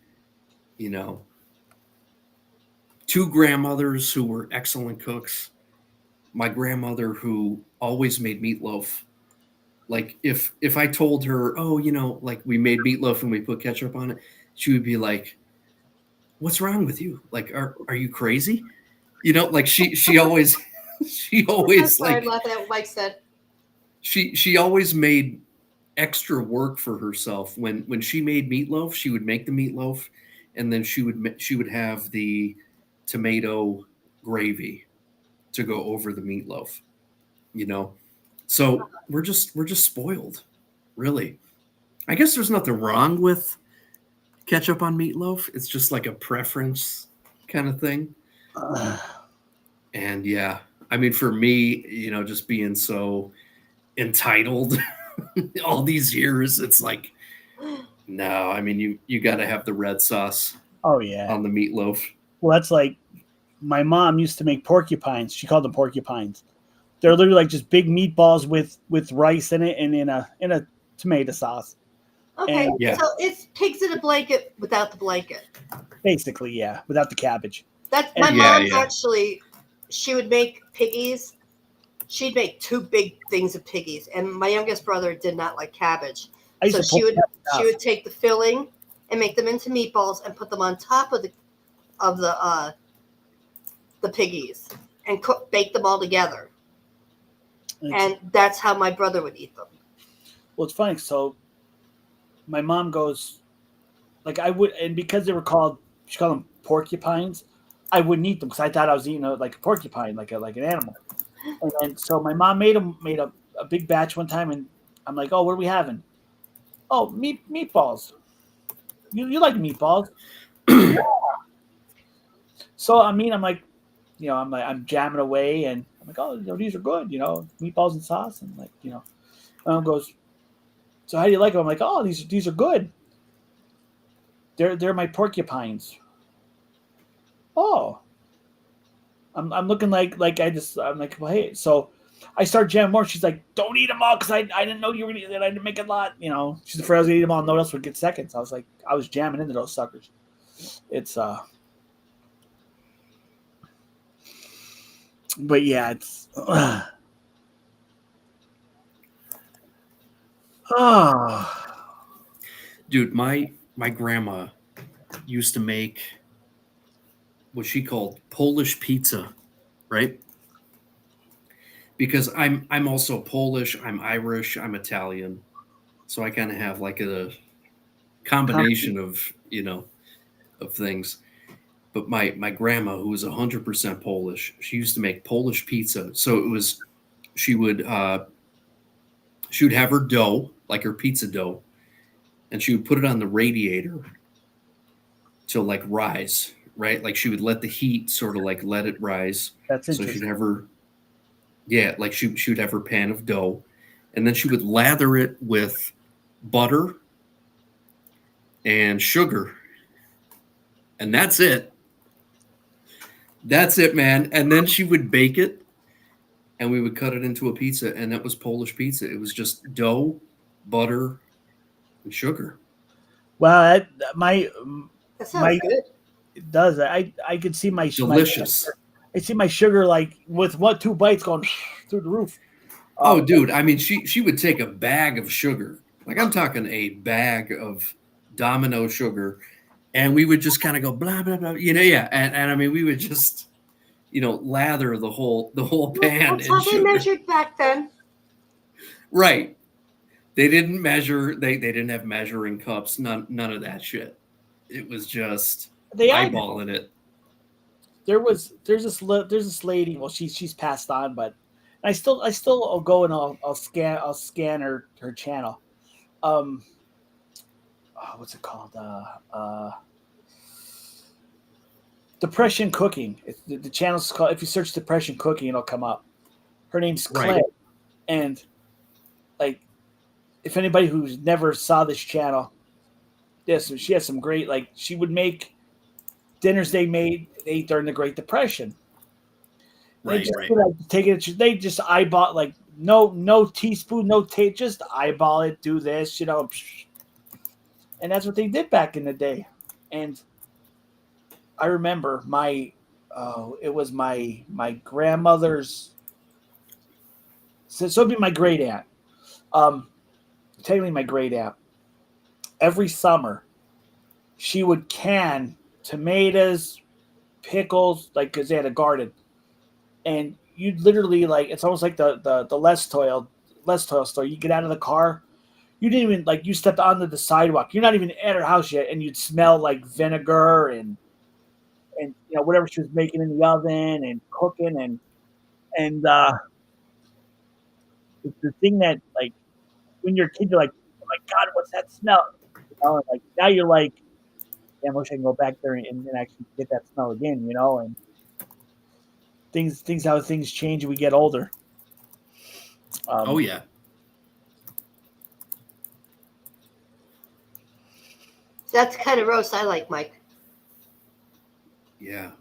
two grandmothers who were excellent cooks. My grandmother who always made meatloaf. Like if I told her, "Oh, like we made meatloaf and we put ketchup on it," she would be like, "What's wrong with you? Like are you crazy?" Like she always I'm sorry, like I'm laughing at what Mike said. she always made extra work for herself. When she made meatloaf, she would make the meatloaf, and then she would have the tomato gravy to go over the meatloaf. So we're just spoiled, really. I guess there's nothing wrong with ketchup on meatloaf. It's just like a preference kind of thing. And yeah, I mean, for me, just being so entitled all these years, it's like, no, I mean, you got to have the red sauce Oh yeah. on the meatloaf. Well, that's like my mom used to make porcupines. She called them porcupines. They're literally like just big meatballs with rice in it and in a tomato sauce. Okay, And Yeah. so it's pigs in a blanket without the blanket. basically, yeah, without the cabbage. That's And- my Yeah, mom's yeah. actually. She would make piggies. She'd make 2 big things of piggies, and my youngest brother did not like cabbage, I used so to pull she that would take the filling and make them into meatballs and put them on top of the piggies and bake them all together, and that's how my brother would eat them. Well, it's funny. So my mom goes, like I would, and because they were she called them porcupines, I wouldn't eat them because I thought I was eating like a porcupine, like an animal. And then so my mom made a big batch one time, and I'm like, oh, what are we having? Oh, meatballs. You like meatballs? So I mean, I'm like, I'm jamming away, and I'm like, oh, these are good, meatballs and sauce, and like, Mom goes, so how do you like them? I'm like, oh, these are good. They're my porcupines. Oh, I'm looking like I'm like, well, hey, so I start jamming more. She's like, don't eat them all because I didn't know you were gonna eat it. I didn't make a lot. She's afraid I was gonna eat them all. No one else would get seconds. I was like, I was jamming into those suckers. It's but yeah, it's Dude, my grandma used to make what she called Polish pizza, right? Because I'm also Polish, I'm Irish, I'm Italian. So I kind of have like a combination of, of things. But my grandma, who was 100% Polish, she used to make Polish pizza. So it was she would have her dough, like her pizza dough, and she would put it on the radiator to like rise, right? Like she would let the heat sort of like let it rise. that's So interesting. she'd have her, yeah, like she would have her pan of dough, and then she would lather it with butter and sugar, and that's it. That's it, man. And then she would bake it, and we would cut it into a pizza, and that was Polish pizza. It was just dough, butter, and sugar. Well, That sounds my good. it does. I could see my Delicious. I see my sugar like with 2 bites going through the roof. Oh, dude. I mean, she would take a bag of sugar. Like I'm talking a bag of Domino sugar, and we would just kind of go blah blah blah. Yeah. And I mean, we would just lather the whole pan That's in how they sugar. measured back then. Right. They didn't measure. They didn't have measuring cups. None of that shit. It was just They had eyeballing it. there's this lady. Well, she's passed on, but I still will go and I'll scan her channel. What's it called? Depression Cooking. The channel's called. If you search Depression Cooking, it'll come up. Her name's Clay, Right. and like, if anybody who's never saw this channel, she has some great, like, she would make dinners they ate during the Great Depression. They just take it. They just eyeball, like, no teaspoon, no tape, just eyeball it. Do this, and that's what they did back in the day. And I remember it was my grandmother's. So it'd be my great aunt. Technically my great aunt. Every summer, she would can tomatoes, pickles, like, because they had a garden, and you'd literally, like, it's almost like the less toil store. You get out of the car, you didn't even, like, you stepped onto the sidewalk. You're not even at her house yet, and you'd smell like vinegar and whatever she was making in the oven and cooking and it's the thing that like when you're a kid, you're like, oh my god, what's that smell? And like now you're like, damn, I wish I can go back there and actually get that smell again, and how things change as we get older. Oh yeah. That's the kind of roast I like, Mike. Yeah.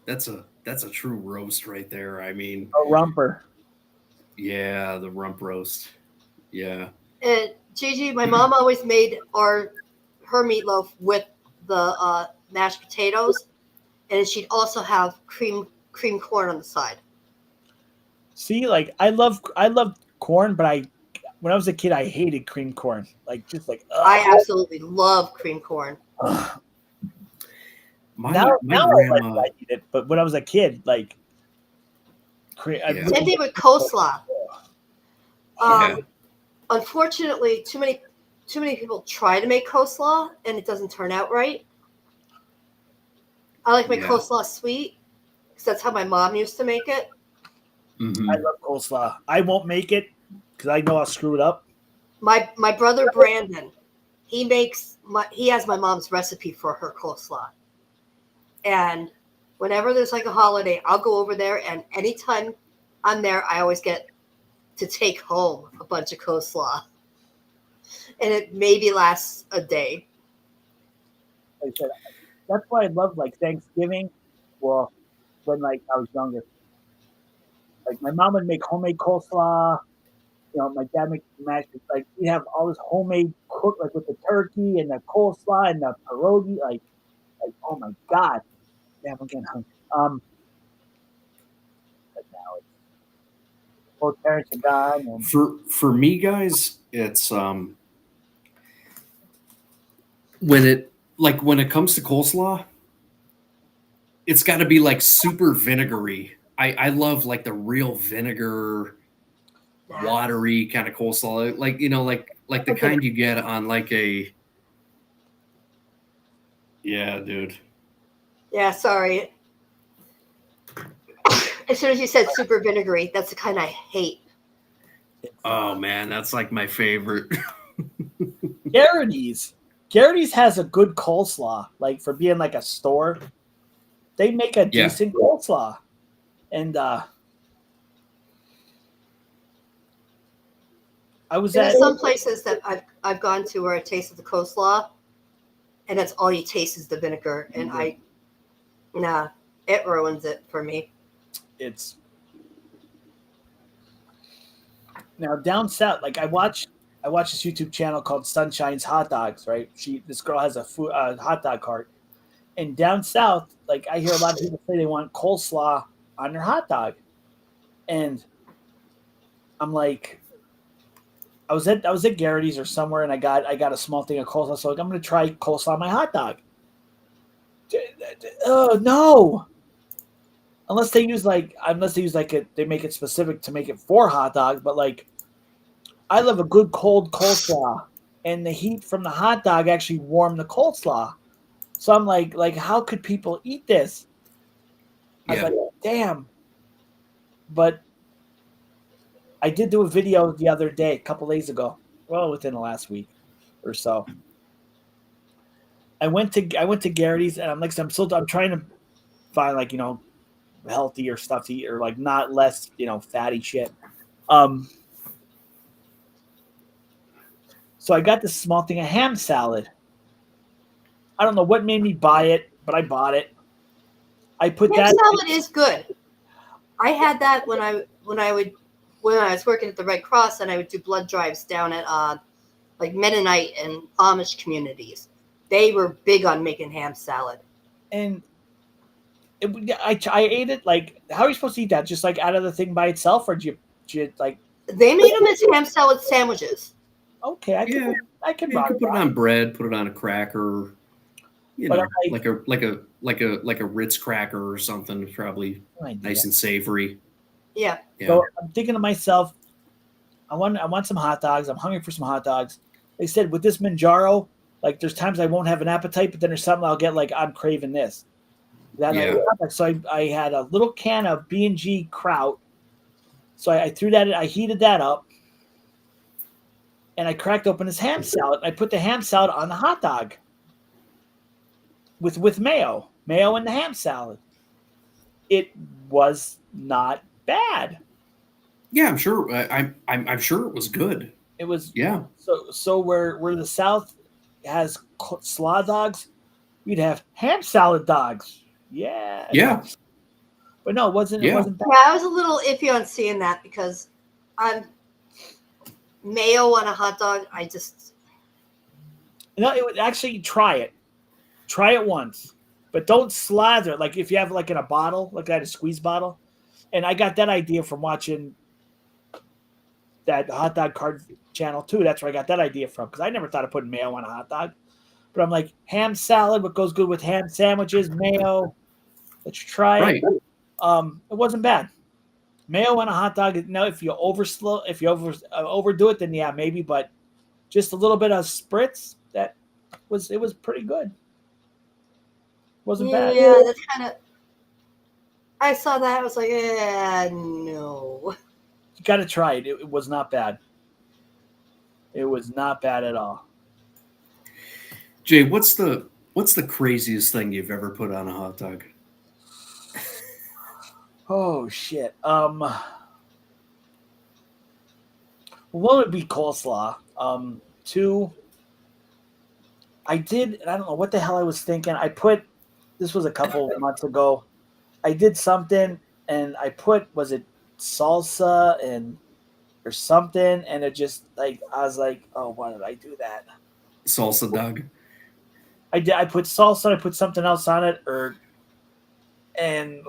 That's a true roast right there. I mean, A rumper. yeah, the rump roast. Yeah. And Gigi, my mom always made her meatloaf with the mashed potatoes, and she'd also have cream corn on the side. See, like I love corn, but when I was a kid, I hated cream corn. Like just like ugh. I absolutely love cream corn. Now grandma. I eat it, but when I was a kid, like Same thing with coleslaw. Yeah. Unfortunately, too many people try to make coleslaw, and it doesn't turn out right. I like my coleslaw sweet because that's how my mom used to make it. Mm-hmm. I love coleslaw. I won't make it because I know I'll screw it up. My brother Brandon, he has my mom's recipe for her coleslaw. And whenever there's like a holiday, I'll go over there, and anytime I'm there, I always get to take home a bunch of coleslaw. And it maybe lasts a day. Like I said, that's why I love like Thanksgiving. Well, when like I was younger, like my mom would make homemade coleslaw. My dad makes mashed. Like we have all this homemade cook, like with the turkey and the coleslaw and the pierogi. Like oh my god, damn, I'm getting hungry. But now it's both parents are gone. And For me, guys, it's when it comes to coleslaw, it's got to be like super vinegary. I love like the real vinegar, watery kind of coleslaw, like the kind you get on like a. Yeah, dude. Yeah, sorry. As soon as you said super vinegary, that's the kind I hate. Oh man, that's like my favorite. Garrity's has a good coleslaw. Like for being like a store, they make a decent coleslaw, and I was There's some places that I've gone to where I tasted the coleslaw, and that's all you taste is the vinegar, and it ruins it for me. It's now down south. Like I watch this YouTube channel called Sunshine's Hot Dogs. Right, this girl has a hot dog cart, and down south, like I hear a lot of people say they want coleslaw on their hot dog, and I'm like, I was at Garrity's or somewhere, and I got a small thing of coleslaw. So like, I'm gonna try coleslaw on my hot dog. Oh no! Unless they use they make it specific to make it for hot dog. But like, I love a good cold coleslaw, and the heat from the hot dog actually warmed the coleslaw. So I'm like, how could people eat this? I was like, damn. But I did do a video the other day, a couple days ago, well, within the last week or so. I went to Garrity's, and I'm trying to find like healthier stuff to eat, or like not less fatty shit. So I got this small thing of ham salad. I don't know what made me buy it, but I bought it. I put ham salad is good. I had that when I was working at the Red Cross, and I would do blood drives down at like Mennonite and Amish communities. They were big on making ham salad. And I ate it. Like, how are you supposed to eat that? Just like out of the thing by itself, or do you like? They made them as ham salad sandwiches. Okay, I can you can put it on bread, put it on a cracker. Like a Ritz cracker or something, probably nice and savory. Yeah. So I'm thinking to myself, I want some hot dogs. I'm hungry for some hot dogs. They said with this Manjaro, like there's times I won't have an appetite, but then there's something I'll get like I'm craving this. So I had a little can of B&G Kraut. So I threw that in, I heated that up. and I cracked open his ham salad. I put the ham salad on the hot dog with mayo and the ham salad. It was not bad. Yeah, I'm sure. I'm sure it was good. It was Yeah. So where the South has slaw dogs, we'd have ham salad dogs. Yeah. Yeah. But no, it wasn't. Yeah. It wasn't bad. Yeah, I was a little iffy on seeing that because I'm mayo on a hot dog. I just No, it would actually try it. Try it once, but don't slather it. Like if you have like in a bottle, like I had a squeeze bottle, and I got that idea from watching that hot dog card channel too. That's where I got that idea from because I never thought of putting mayo on a hot dog. But I'm like ham salad. What goes good with ham sandwiches? Mayo. Let's try Right. it. It wasn't bad. Mayo on a hot dog. Now, if you overdo it, then yeah, maybe. But just a little bit of spritz. It was pretty good. Wasn't bad. Yeah, that's kind of. I saw that. I was like, no. You got to try it. It was not bad. It was not bad at all. Jay, what's the craziest thing you've ever put on a hot dog? Oh shit. One would be coleslaw. Two. I don't know what the hell I was thinking. This was a couple of months ago. I did something and I put, was it salsa or something? And it just I was like, oh, why did I do that? Salsa dog. I put salsa, I put something else on it and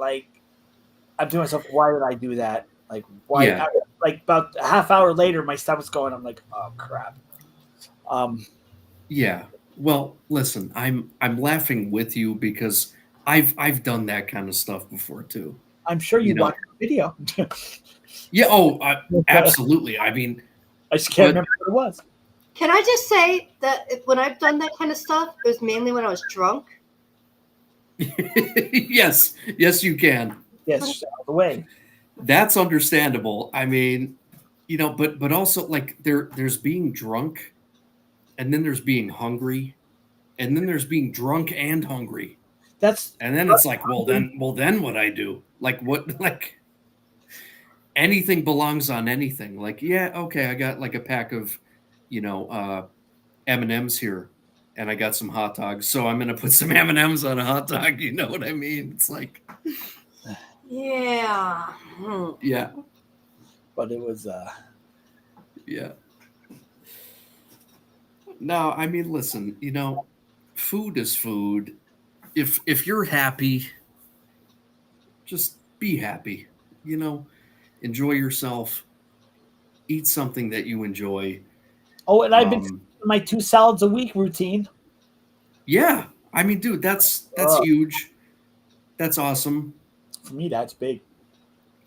I'm doing myself, why did I do that? Like, why? Yeah. Like about a half hour later, my stomach's going. I'm like, oh crap. Yeah. Well, listen, I'm laughing with you because I've done that kind of stuff before too. I'm sure you watched the video. Yeah. Oh, absolutely. I mean, I just can't remember what it was. Can I just say that when I've done that kind of stuff, it was mainly when I was drunk. yes, you can. Yes, out of the way. That's understandable. I mean, but also like there's being drunk, and then there's being hungry, and then there's being drunk and hungry. And then it's like, well then what I do? Like what? Like anything belongs on anything. Like yeah, okay, I got like a pack of, M&Ms here, and I got some hot dogs, so I'm gonna put some M&Ms on a hot dog. You know what I mean? It's like. Yeah. Yeah. But it was yeah. No, I mean listen, food is food. If you're happy, just be happy. Enjoy yourself. Eat something that you enjoy. Oh, and I've been my 2 salads a week routine. Yeah. I mean, dude, that's huge. That's awesome. For me, that's big.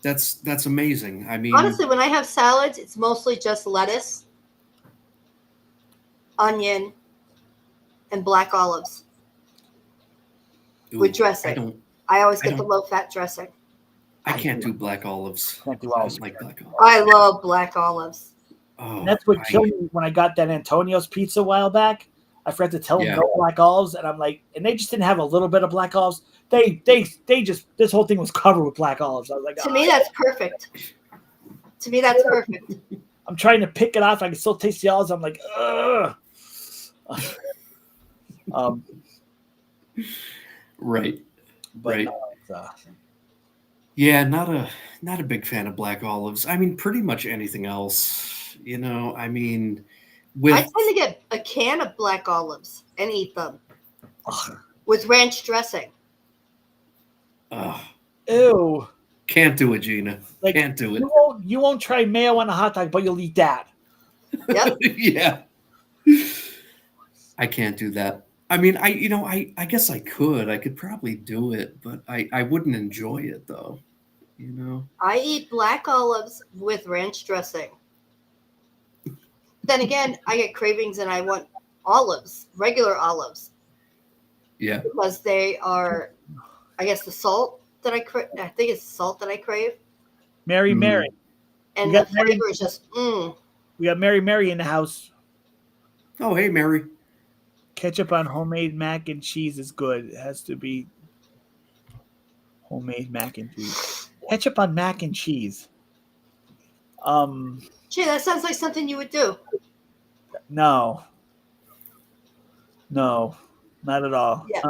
That's amazing. I mean, honestly, when I have salads, it's mostly just lettuce, onion, and black olives with dressing. I always get the low-fat dressing. I can't do black olives. Can't do I olives. don't like black olives. I love black olives. Oh, And that's what killed me when I got that Antonio's pizza a while back. I forgot to tell them no black olives, and I'm like, and they just didn't have a little bit of black olives. They just, this whole thing was covered with black olives. I was like, to me, that's perfect. To me, that's perfect. I'm trying to pick it off. I can still taste the olives. I'm like, ugh. Right. But right. No, yeah, not a big fan of black olives. I mean, pretty much anything else. I mean, I tend to get a can of black olives and eat them with ranch dressing. Ew. Can't do it, Gina. Can't do it. You won't try mayo on a hot dog, but you'll eat that. Yep. Yeah. I can't do that. I mean, I guess I could. I could probably do it, but I wouldn't enjoy it though. I eat black olives with ranch dressing. Then again, I get cravings and I want olives, regular olives. Yeah. Because they are, I guess, the salt that I crave. I think it's salt that I crave. Mary. And the flavor is just, We We got Mary in the house. Oh, hey, Mary. Ketchup on homemade mac and cheese is good. It has to be homemade mac and cheese. Ketchup on mac and cheese. Gee, that sounds like something you would do. No, not at all. Yeah.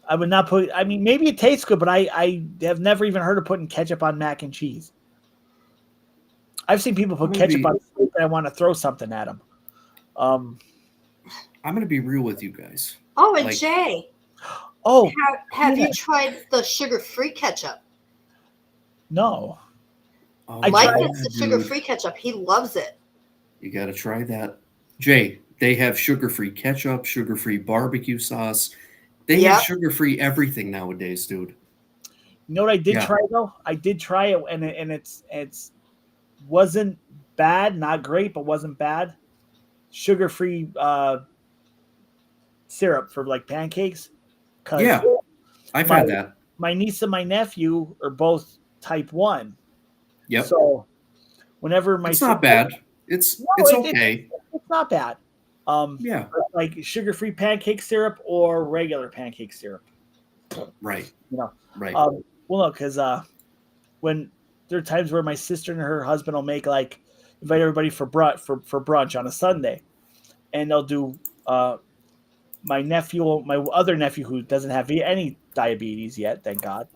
I would not put. I mean, maybe it tastes good, but I have never even heard of putting ketchup on mac and cheese. I've seen people put ketchup on soup, and I want to throw something at them. I'm going to be real with you guys. Oh, and Jay. Oh, have you tried the sugar-free ketchup? No. Oh, Mike gets the sugar-free ketchup. He loves it. You got to try that. Jay, they have sugar-free ketchup, sugar-free barbecue sauce. They have sugar-free everything nowadays, dude. You know what I did try, though? I did try it, and it's wasn't bad. Not great, but wasn't bad. Sugar-free syrup for, like, pancakes. Yeah, I've had that. My niece and my nephew are both type 1. Yep. So whenever it's not bad. It's okay. It's not bad. Yeah. Like sugar-free pancake syrup or regular pancake syrup. Right. You know. Right. Well, no, because when there are times where my sister and her husband will make invite everybody for brunch on a Sunday, and they'll do my other nephew who doesn't have any diabetes yet, thank God.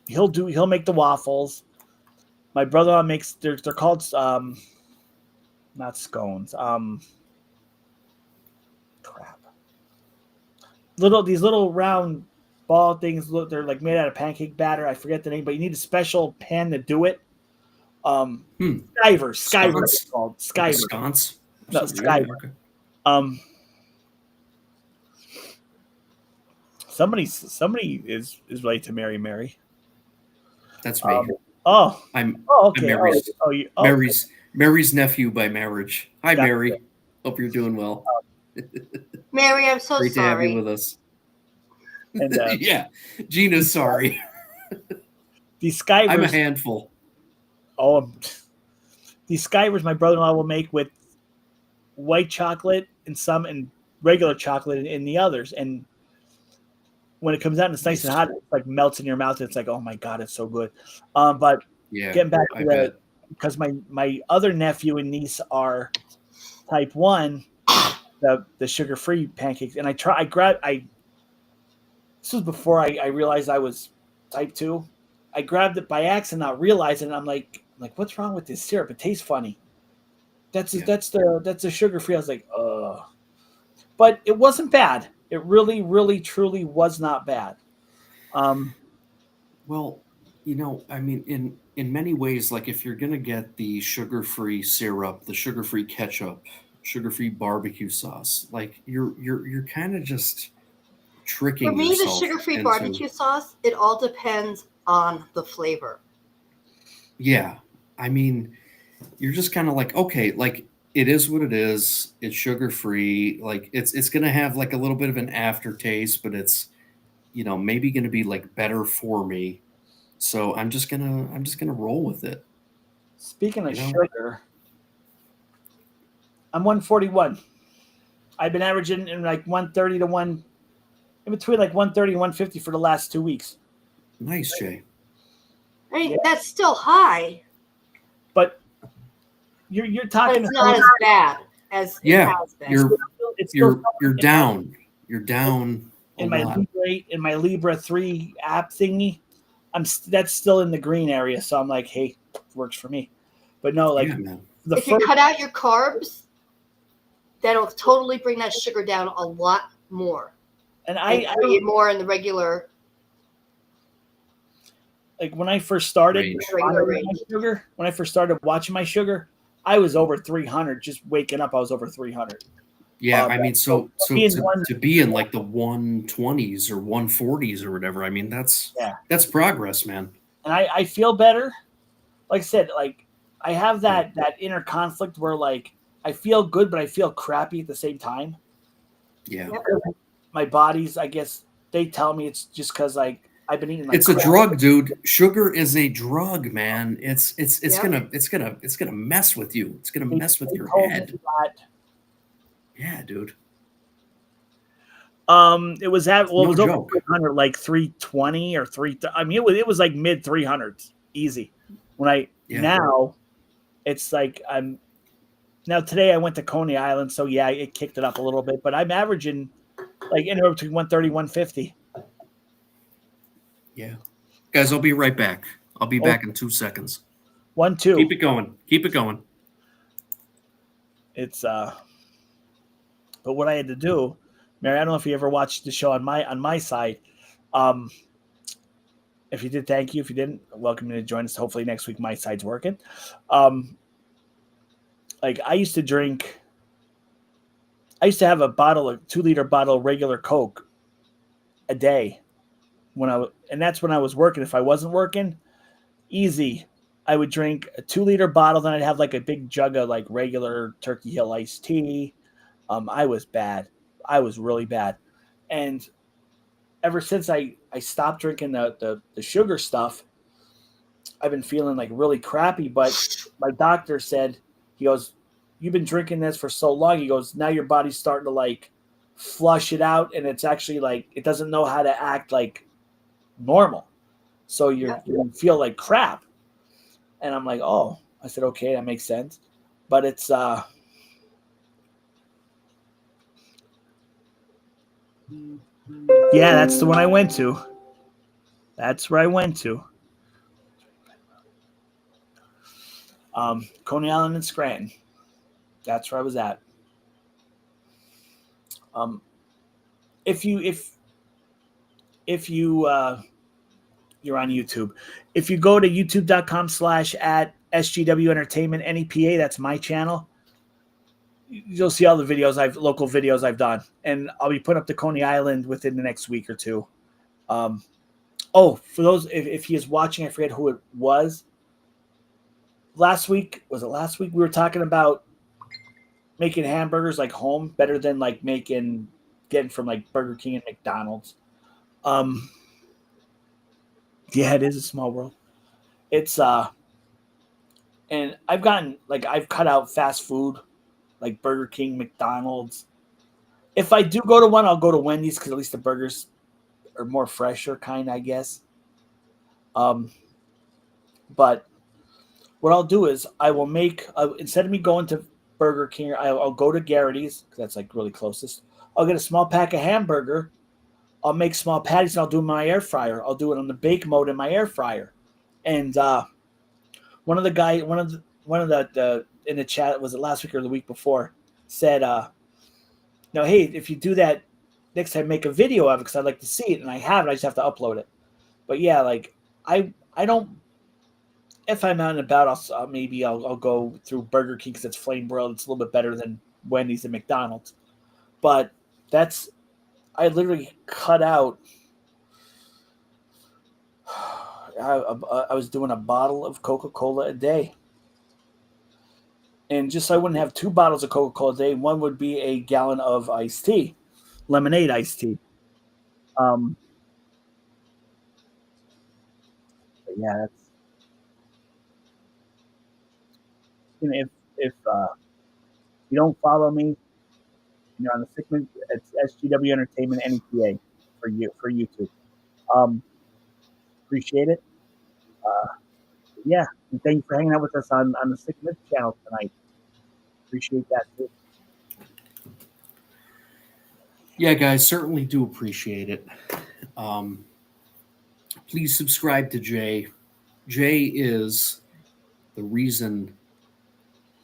He'll make the waffles. My brother-in-law makes they're called not scones. Crap. These little round ball things. Look, they're like made out of pancake batter. I forget the name, but you need a special pan to do it. Skivers. It's called Skivers. Sconce? No, Skivers. Okay. Somebody is related to Mary. That's me. I'm okay. Mary's nephew by marriage. Hi, Mary. Hope you're doing well. Mary, I'm so Great sorry. to have you with us. And, yeah, Gina's sorry. These Skivers. I'm a handful. These Skivers my brother-in-law will make with white chocolate and regular chocolate in the others. And when it comes out and it's nice and hot, it like melts in your mouth. It's like, oh my God, it's so good. But getting back to that, because my other nephew and niece are type 1, the sugar-free pancakes. And this was before I realized I was type 2. I grabbed it by accident, not realizing, and I'm like, what's wrong with this syrup? It tastes funny. That's the sugar-free. I was like, but it wasn't bad. It really, really, truly was not bad. Well, I mean, in many ways, like if you're gonna get the sugar-free syrup, the sugar-free ketchup, sugar-free barbecue sauce, like you're kind of just tricking. For me, yourself the sugar-free barbecue sauce, it all depends on the flavor. Yeah, I mean, you're just kind of like, okay, like it is what it is. It's sugar-free. Like it's gonna have like a little bit of an aftertaste, but it's maybe gonna be like better for me. So I'm just gonna roll with it. Speaking of sugar, I'm 141. I've been averaging in like 130 to in between like 130 and 150 for the last 2 weeks. Nice, Jay. I mean, that's still high. But you're talking. But it's not as bad as it has been. You're down. You're down. In my Libra 3 app thingy, that's still in the green area. So I'm like, hey, works for me. But no, like if you cut out your carbs, that'll totally bring that sugar down a lot more. And I eat more in the regular. Like when I first started watching my sugar, I was over 300. Just waking up, I was over 300. Yeah, I mean, so to be in like the 120s or 140s or whatever, I mean, that's progress, man. And I feel better. Like I said, like I have that inner conflict where like I feel good, but I feel crappy at the same time. Yeah. My body's, I guess they tell me it's just because like I've been eating like It's a crap. drug, dude. Sugar is a drug, man. It's Yep. gonna mess with you. It's gonna mess with They your told me head. that, Yeah, dude. it was at It's well, it no was over joke. 300, like 320 or 3. I mean, it was like mid 300s, easy. Yeah. Now it's like now today I went to Coney Island, so yeah, it kicked it up a little bit, but I'm averaging like anywhere between 130, 150. Yeah. Guys, I'll be right back. I'll be Oh, back in 2 seconds. 1, 2. Keep it going. Keep it going. It's but what I had to do, Mary, I don't know if you ever watched the show on my side. Um, if you did, thank you. If you didn't, welcome you to join us. Hopefully next week my side's working. Like I used to have a 2-liter bottle of regular Coke a day and that's when I was working. If I wasn't working, easy. I would drink a 2-liter bottle, then I'd have like a big jug of like regular Turkey Hill iced tea. I was bad. I was really bad. And ever since I stopped drinking the sugar stuff, I've been feeling like really crappy. But my doctor said, he goes, "You've been drinking this for so long." He goes, "Now your body's starting to like flush it out, and it's actually like it doesn't know how to act like normal. So you feel like crap." And I'm like, "Oh," I said, "Okay, that makes sense." But it's yeah, that's the one I went to. That's where I went to. Coney Island and Scranton. That's where I was at. If you you're on YouTube, if you go to youtube.com/@SGW Entertainment NEPA, that's my channel. You'll see all the local videos I've done, and I'll be putting up to Coney Island within the next week or two. For those if he is watching, I forget who it was. Last week we were talking about making hamburgers like home better than like getting from like Burger King and McDonald's. Yeah, it is a small world. It's and I've cut out fast food like Burger King, McDonald's. If I do go to one, I'll go to Wendy's because at least the burgers are more fresher, kind, I guess. But what I'll do is I will make instead of me going to Burger King, I'll go to Garrity's because that's like really closest. I'll get a small pack of hamburger. I'll make small patties and I'll do it in my air fryer. I'll do it on the bake mode in my air fryer. And one of the in the chat, was it last week or the week before, said, "No, hey, if you do that next time, make a video of it because I'd like to see it." And I have it. I just have to upload it. But yeah, like I don't. If I'm out and about, I'll go through Burger King because it's flame broiled. It's a little bit better than Wendy's and McDonald's. But I literally cut out. I was doing a bottle of Coca-Cola a day. And just so I wouldn't have 2 bottles of Coca-Cola a day, one would be a gallon of iced tea, lemonade iced tea. But yeah, that's if you don't follow me, you're on the Sickman. It's SGW Entertainment NEPA for YouTube. Appreciate it. Yeah, and thank you for hanging out with us on the Sickman channel tonight. Appreciate that too. Yeah, guys, certainly do appreciate it. Please subscribe to Jay. Jay is the reason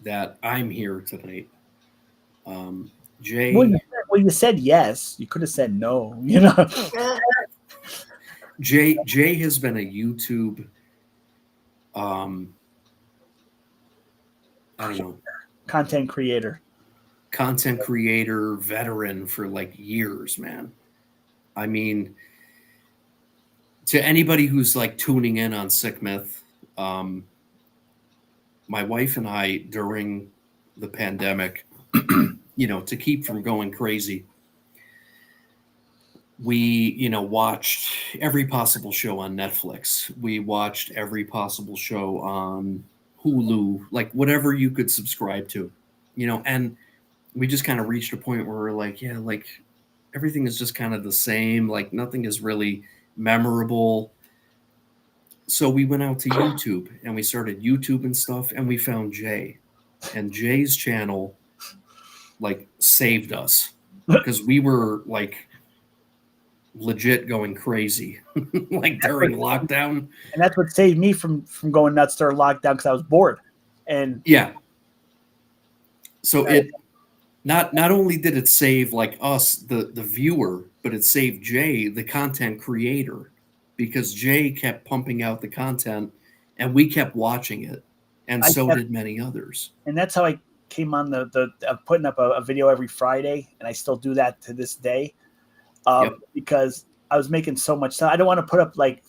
that I'm here tonight. Jay, Well, you said yes. You could have said no. You know. Jay has been a YouTube, I don't know, Content creator veteran for like years, man. I mean, to anybody who's like tuning in on Sick Myth, my wife and I during the pandemic, to keep from going crazy, We, watched every possible show on Netflix. We watched every possible show on Hulu, like whatever you could subscribe to, and we just kind of reached a point where we're like, yeah, like everything is just kind of the same. Like nothing is really memorable. So we went out to YouTube and we started YouTube and stuff, and we found Jay, and Jay's channel like saved us because we were like legit going crazy like during lockdown. And that's what saved me from going nuts during lockdown, because I was bored. And yeah, so it not only did it save like us the viewer, but it saved Jay, the content creator, because Jay kept pumping out the content and we kept watching it, and so did many others. And that's how I came on the putting up a video every Friday, and I still do that to this day. Because I was making so much time. I don't want to put up like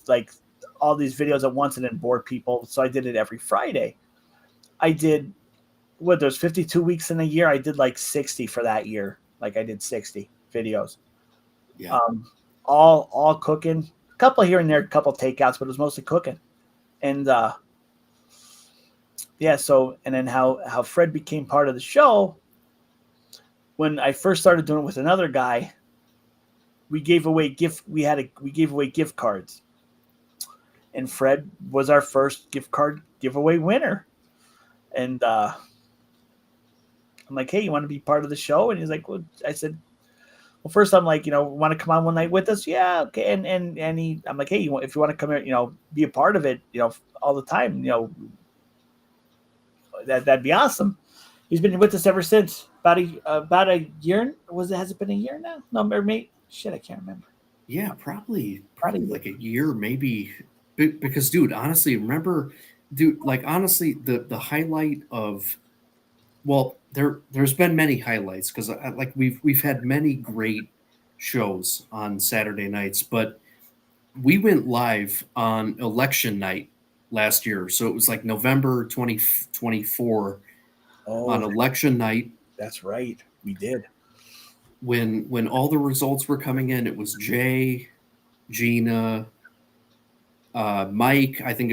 all these videos at once and then bore people. So I did it every Friday. I did there's 52 weeks in a year. I did like 60 for that year. Like I did 60 videos. Yeah. All cooking. A couple here and there, a couple takeouts, but it was mostly cooking. And so and then how Fred became part of the show. When I first started doing it with another guy, we gave away gift cards, and Fred was our first gift card giveaway winner. And I'm like, hey, you want to be part of the show? And he's like, well, I said, well, first I'm like, want to come on one night with us? Yeah, okay. And I'm like, hey, if you want to come here, be a part of it, all the time, that'd be awesome. He's been with us ever since. About a year. Has it been a year now? No, maybe. Shit, I can't remember. Yeah, probably like a year, maybe. Because, dude, honestly, the highlight of, well, there's been many highlights because we've had many great shows on Saturday nights, but we went live on election night last year, so it was like November 2024 on election night. That's right, we did. When all the results were coming in, it was Jay, Gina, Mike. I think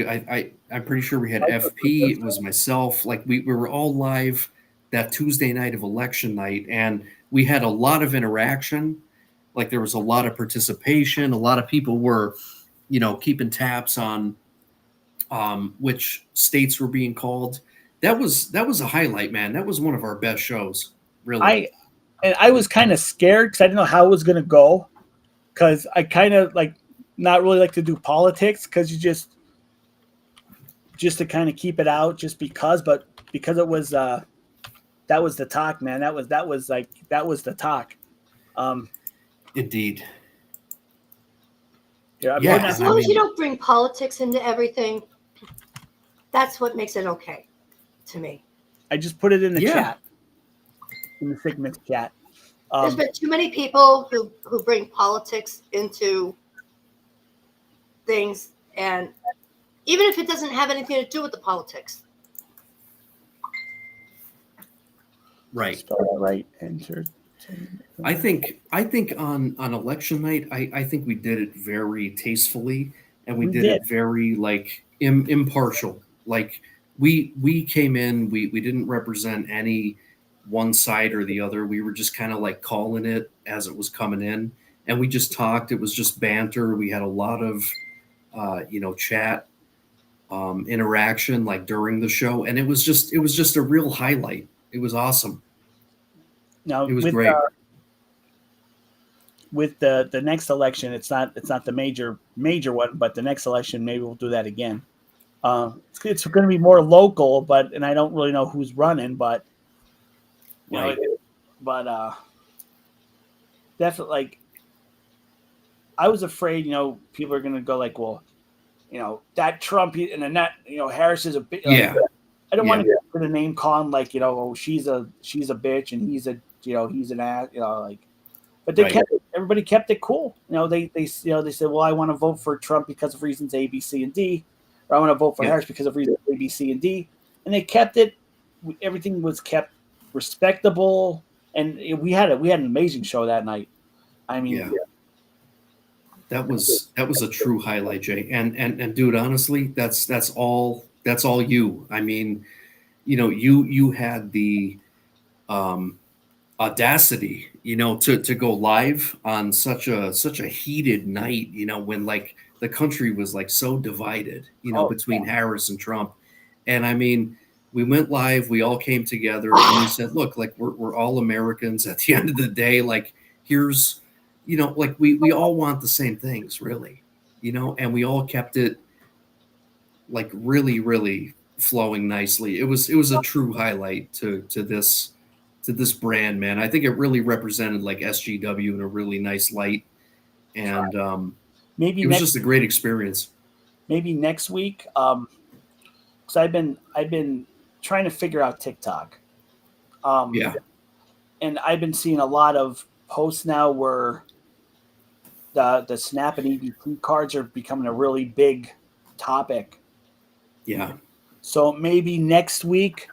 I'm pretty sure we had FP. It was myself. Like we were all live that Tuesday night of election night, and we had a lot of interaction. Like there was a lot of participation. A lot of people were, keeping tabs on which states were being called. That was a highlight, man. That was one of our best shows, really. I was kind of scared because I didn't know how it was going to go, because I kind of not really like to do politics, because you just to kind of keep it out but because it was that was the talk, man. That was the talk. Indeed. Yeah, as long as you don't bring politics into everything, that's what makes it okay to me. I just put it in the chat. In the Figment chat. There's been too many people who bring politics into things, and even if it doesn't have anything to do with the politics. Right. Spell that right. Enter. I think on election night, I think we did it very tastefully, and we did it very impartial. Like we came in, we didn't represent any one side or the other. We were just kind of calling it as it was coming in, and we just talked. It was just banter. We had a lot of chat interaction during the show, and it was just a real highlight. It was awesome. Now it was great. With the next election, it's not the major one, but the next election, maybe we'll do that again. It's going to be more local, and I don't really know who's running, but definitely, I was afraid, people are going to go well, that Trump and then that, Harris is a bit. Yeah. I don't want to put a name calling she's a bitch and he's an ass, but everybody kept it cool. They said, well, I want to vote for Trump because of reasons A, B, C, and D, or I want to vote for Harris because of reasons A, B, C, and D, and they kept it. Everything was kept respectable, and we had an amazing show that night. I mean, That was a true highlight, Jay. And dude, honestly, that's all you. I mean, you had the um audacity, to go live on such a heated night, when like the country was like so divided, Oh, between Harris and Trump. And I mean, we went live, we all came together and we said, look, like we're all Americans at the end of the day. Like here's, like we all want the same things, really, and we all kept it like really, really flowing nicely. It was a true highlight to this brand, man. I think it really represented like SGW in a really nice light, and maybe it was next just a great experience. week. Because I've been trying to figure out TikTok. Yeah, And I've been seeing a lot of posts now where the Snap and EBT cards are becoming a really big topic. yeah. So maybe next week,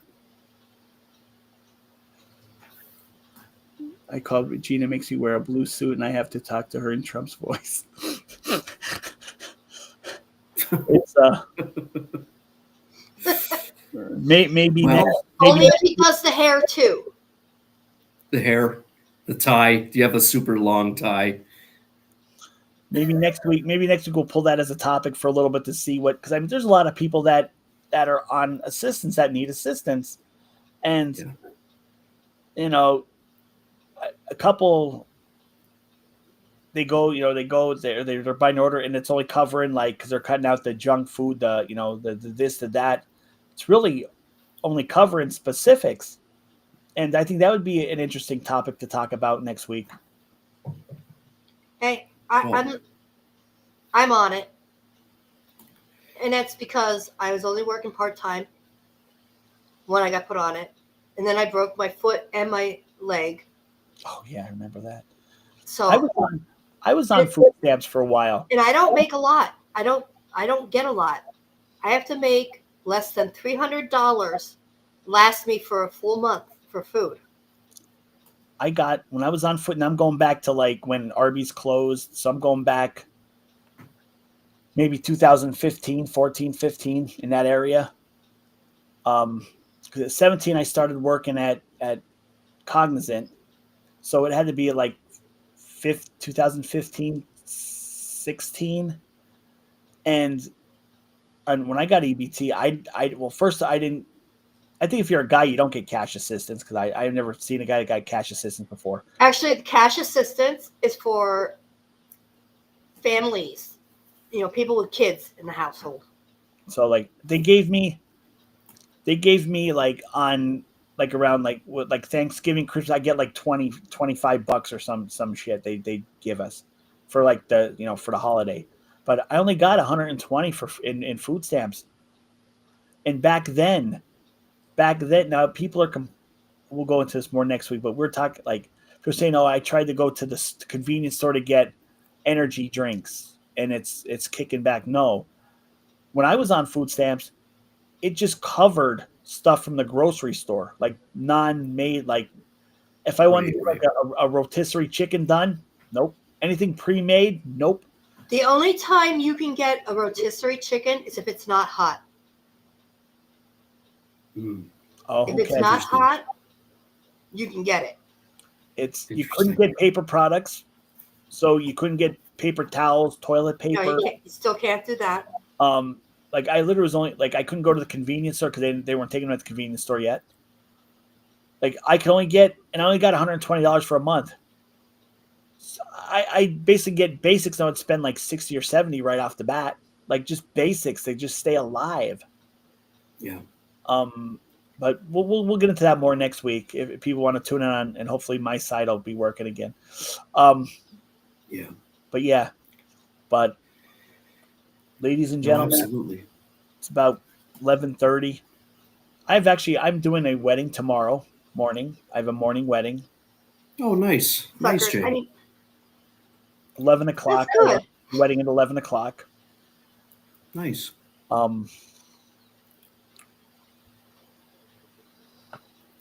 I called Regina makes me wear a blue suit, and I have to talk to her in Trump's voice. It's maybe Well, next Only if he does the hair too. the hair, the tie. Do you have a super long tie? maybe next week we'll pull that as a topic for a little bit to see what, because I mean there's a lot of people that are on assistance that need assistance, and Yeah. you know a couple they're by an order, and it's only covering like because they're cutting out the junk food, the this, the that. It's really only covering specifics, and I think that would be an interesting topic to talk about next week. Hey, Well, I'm on it, and that's because I was only working part-time when I got put on it, and then I broke my foot and my leg. Oh yeah, I remember that. So I was on food stamps for a while, and I don't make a lot. I don't get a lot. I have to make less than $300 last me for a full month for food. I got when I was on foot, and I'm going back to like when Arby's closed, so I'm going back maybe 2015, 14, 15 in that area. 'Cause at 17 I started working at Cognizant, so it had to be like 2015, 16, and when I got EBT, well first I didn't. I think if you're a guy, you don't get cash assistance because I've never seen a guy that got cash assistance before. Actually, the cash assistance is for families, people with kids in the household. So like they gave me like on like around like Thanksgiving, Christmas, I get like 25 bucks or some shit they give us for like the for the holiday, but I only got 120 for in food stamps. And back then now people are we'll go into this more next week, but we're talking like they're saying, oh, I tried to go to the convenience store to get energy drinks and it's kicking back. No, when I was on food stamps, it just covered stuff from the grocery store, like non-made. Like if I wanted to get like a rotisserie chicken done, nope. Anything pre-made, nope. The only time you can get a rotisserie chicken is if it's not hot. Oh, if it's not hot, you can get it. You couldn't get paper products, so you couldn't get paper towels, toilet paper. No, you still can't do that. Like I literally was only like I couldn't go to the convenience store because they weren't taking them at the convenience store yet. Like I only got $120 for a month. So I basically get basics. I would spend like 60 or 70 right off the bat, like just basics. They just stay alive. Yeah. But we'll get into that more next week if people want to tune in on, and hopefully my side will be working again. Yeah. But ladies and gentlemen, absolutely. It's about 11:30. I'm doing a wedding tomorrow morning. I have a morning wedding. Oh, nice. Nice, Jay. 11 o'clock. Wedding at 11 o'clock. Nice.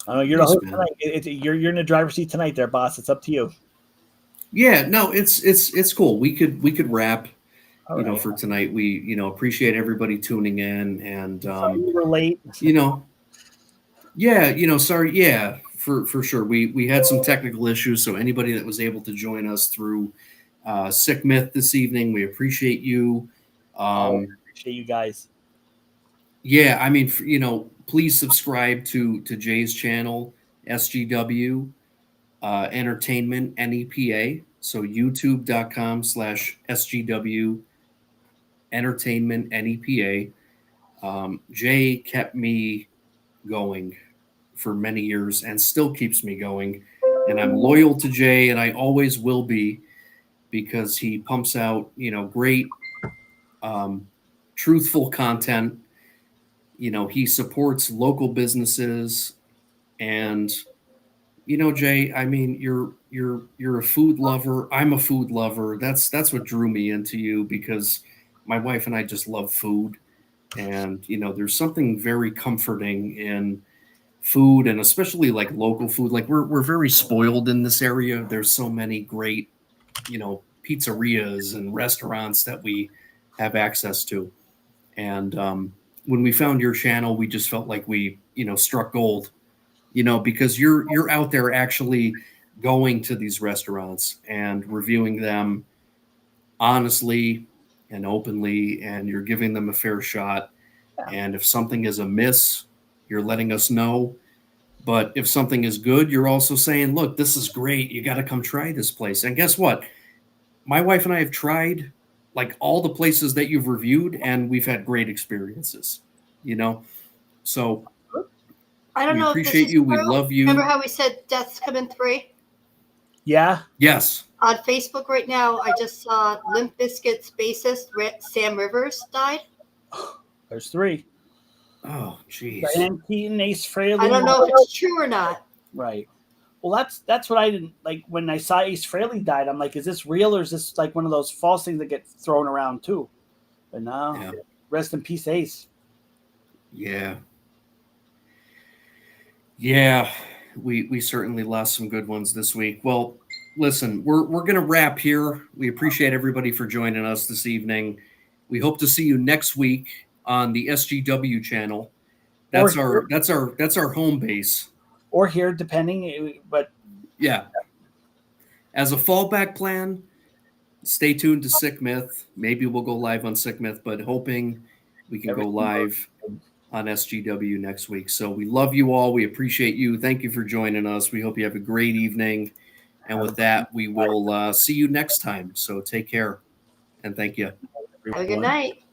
I know you're the host tonight. You're in the driver's seat tonight there, boss. It's up to you. Yeah, no, it's cool. We could wrap, All right. for tonight. We, appreciate everybody tuning in, and Sorry we were late. you know, yeah, sorry, yeah, for sure. We had some technical issues, so anybody that was able to join us through Sick Myth this evening, we appreciate you. Appreciate you guys. Yeah, I mean, please subscribe to Jay's channel, SGW Entertainment NEPA. So youtube.com/SGW Entertainment NEPA. Jay kept me going for many years and still keeps me going. And I'm loyal to Jay, and I always will be, because he pumps out, great, truthful content. He supports local businesses, and Jay, I mean, you're a food lover. I'm a food lover. That's what drew me into you, because my wife and I just love food, and there's something very comforting in food, and especially like local food. Like we're very spoiled in this area. There's so many great, pizzerias and restaurants that we have access to, and when we found your channel, we just felt like we struck gold, because you're out there actually going to these restaurants and reviewing them honestly and openly, and you're giving them a fair shot. And if something is amiss, you're letting us know. But if something is good, you're also saying, look, this is great. You got to come try this place. And guess what? My wife and I have tried like all the places that you've reviewed, and we've had great experiences, So I don't we know if this appreciate is you. We true. love you. Remember how we said deaths come in 3? Yeah. Yes. On Facebook right now, I just saw Limp Bizkit's bassist Sam Rivers died. There's 3. Oh, jeez. Diane Keaton, Ace Frehley. I don't know if it's true or not. Right. Well, that's what I didn't like when I saw Ace Frehley died. I'm like, is this real, or is this like one of those false things that get thrown around too? But no, Yeah. Rest in peace, Ace. Yeah. Yeah, we certainly lost some good ones this week. Well, listen, we're gonna wrap here. We appreciate everybody for joining us this evening. We hope to see you next week on the SGW channel. That's our home base. Or here, depending. But yeah, as a fallback plan, stay tuned to Sick Myth. Maybe we'll go live on Sick Myth, but hoping we can go live on SGW next week. So we love you all. We appreciate you. Thank you for joining us. We hope you have a great evening. And with that, we will see you next time. So take care, and thank you. Have a good night.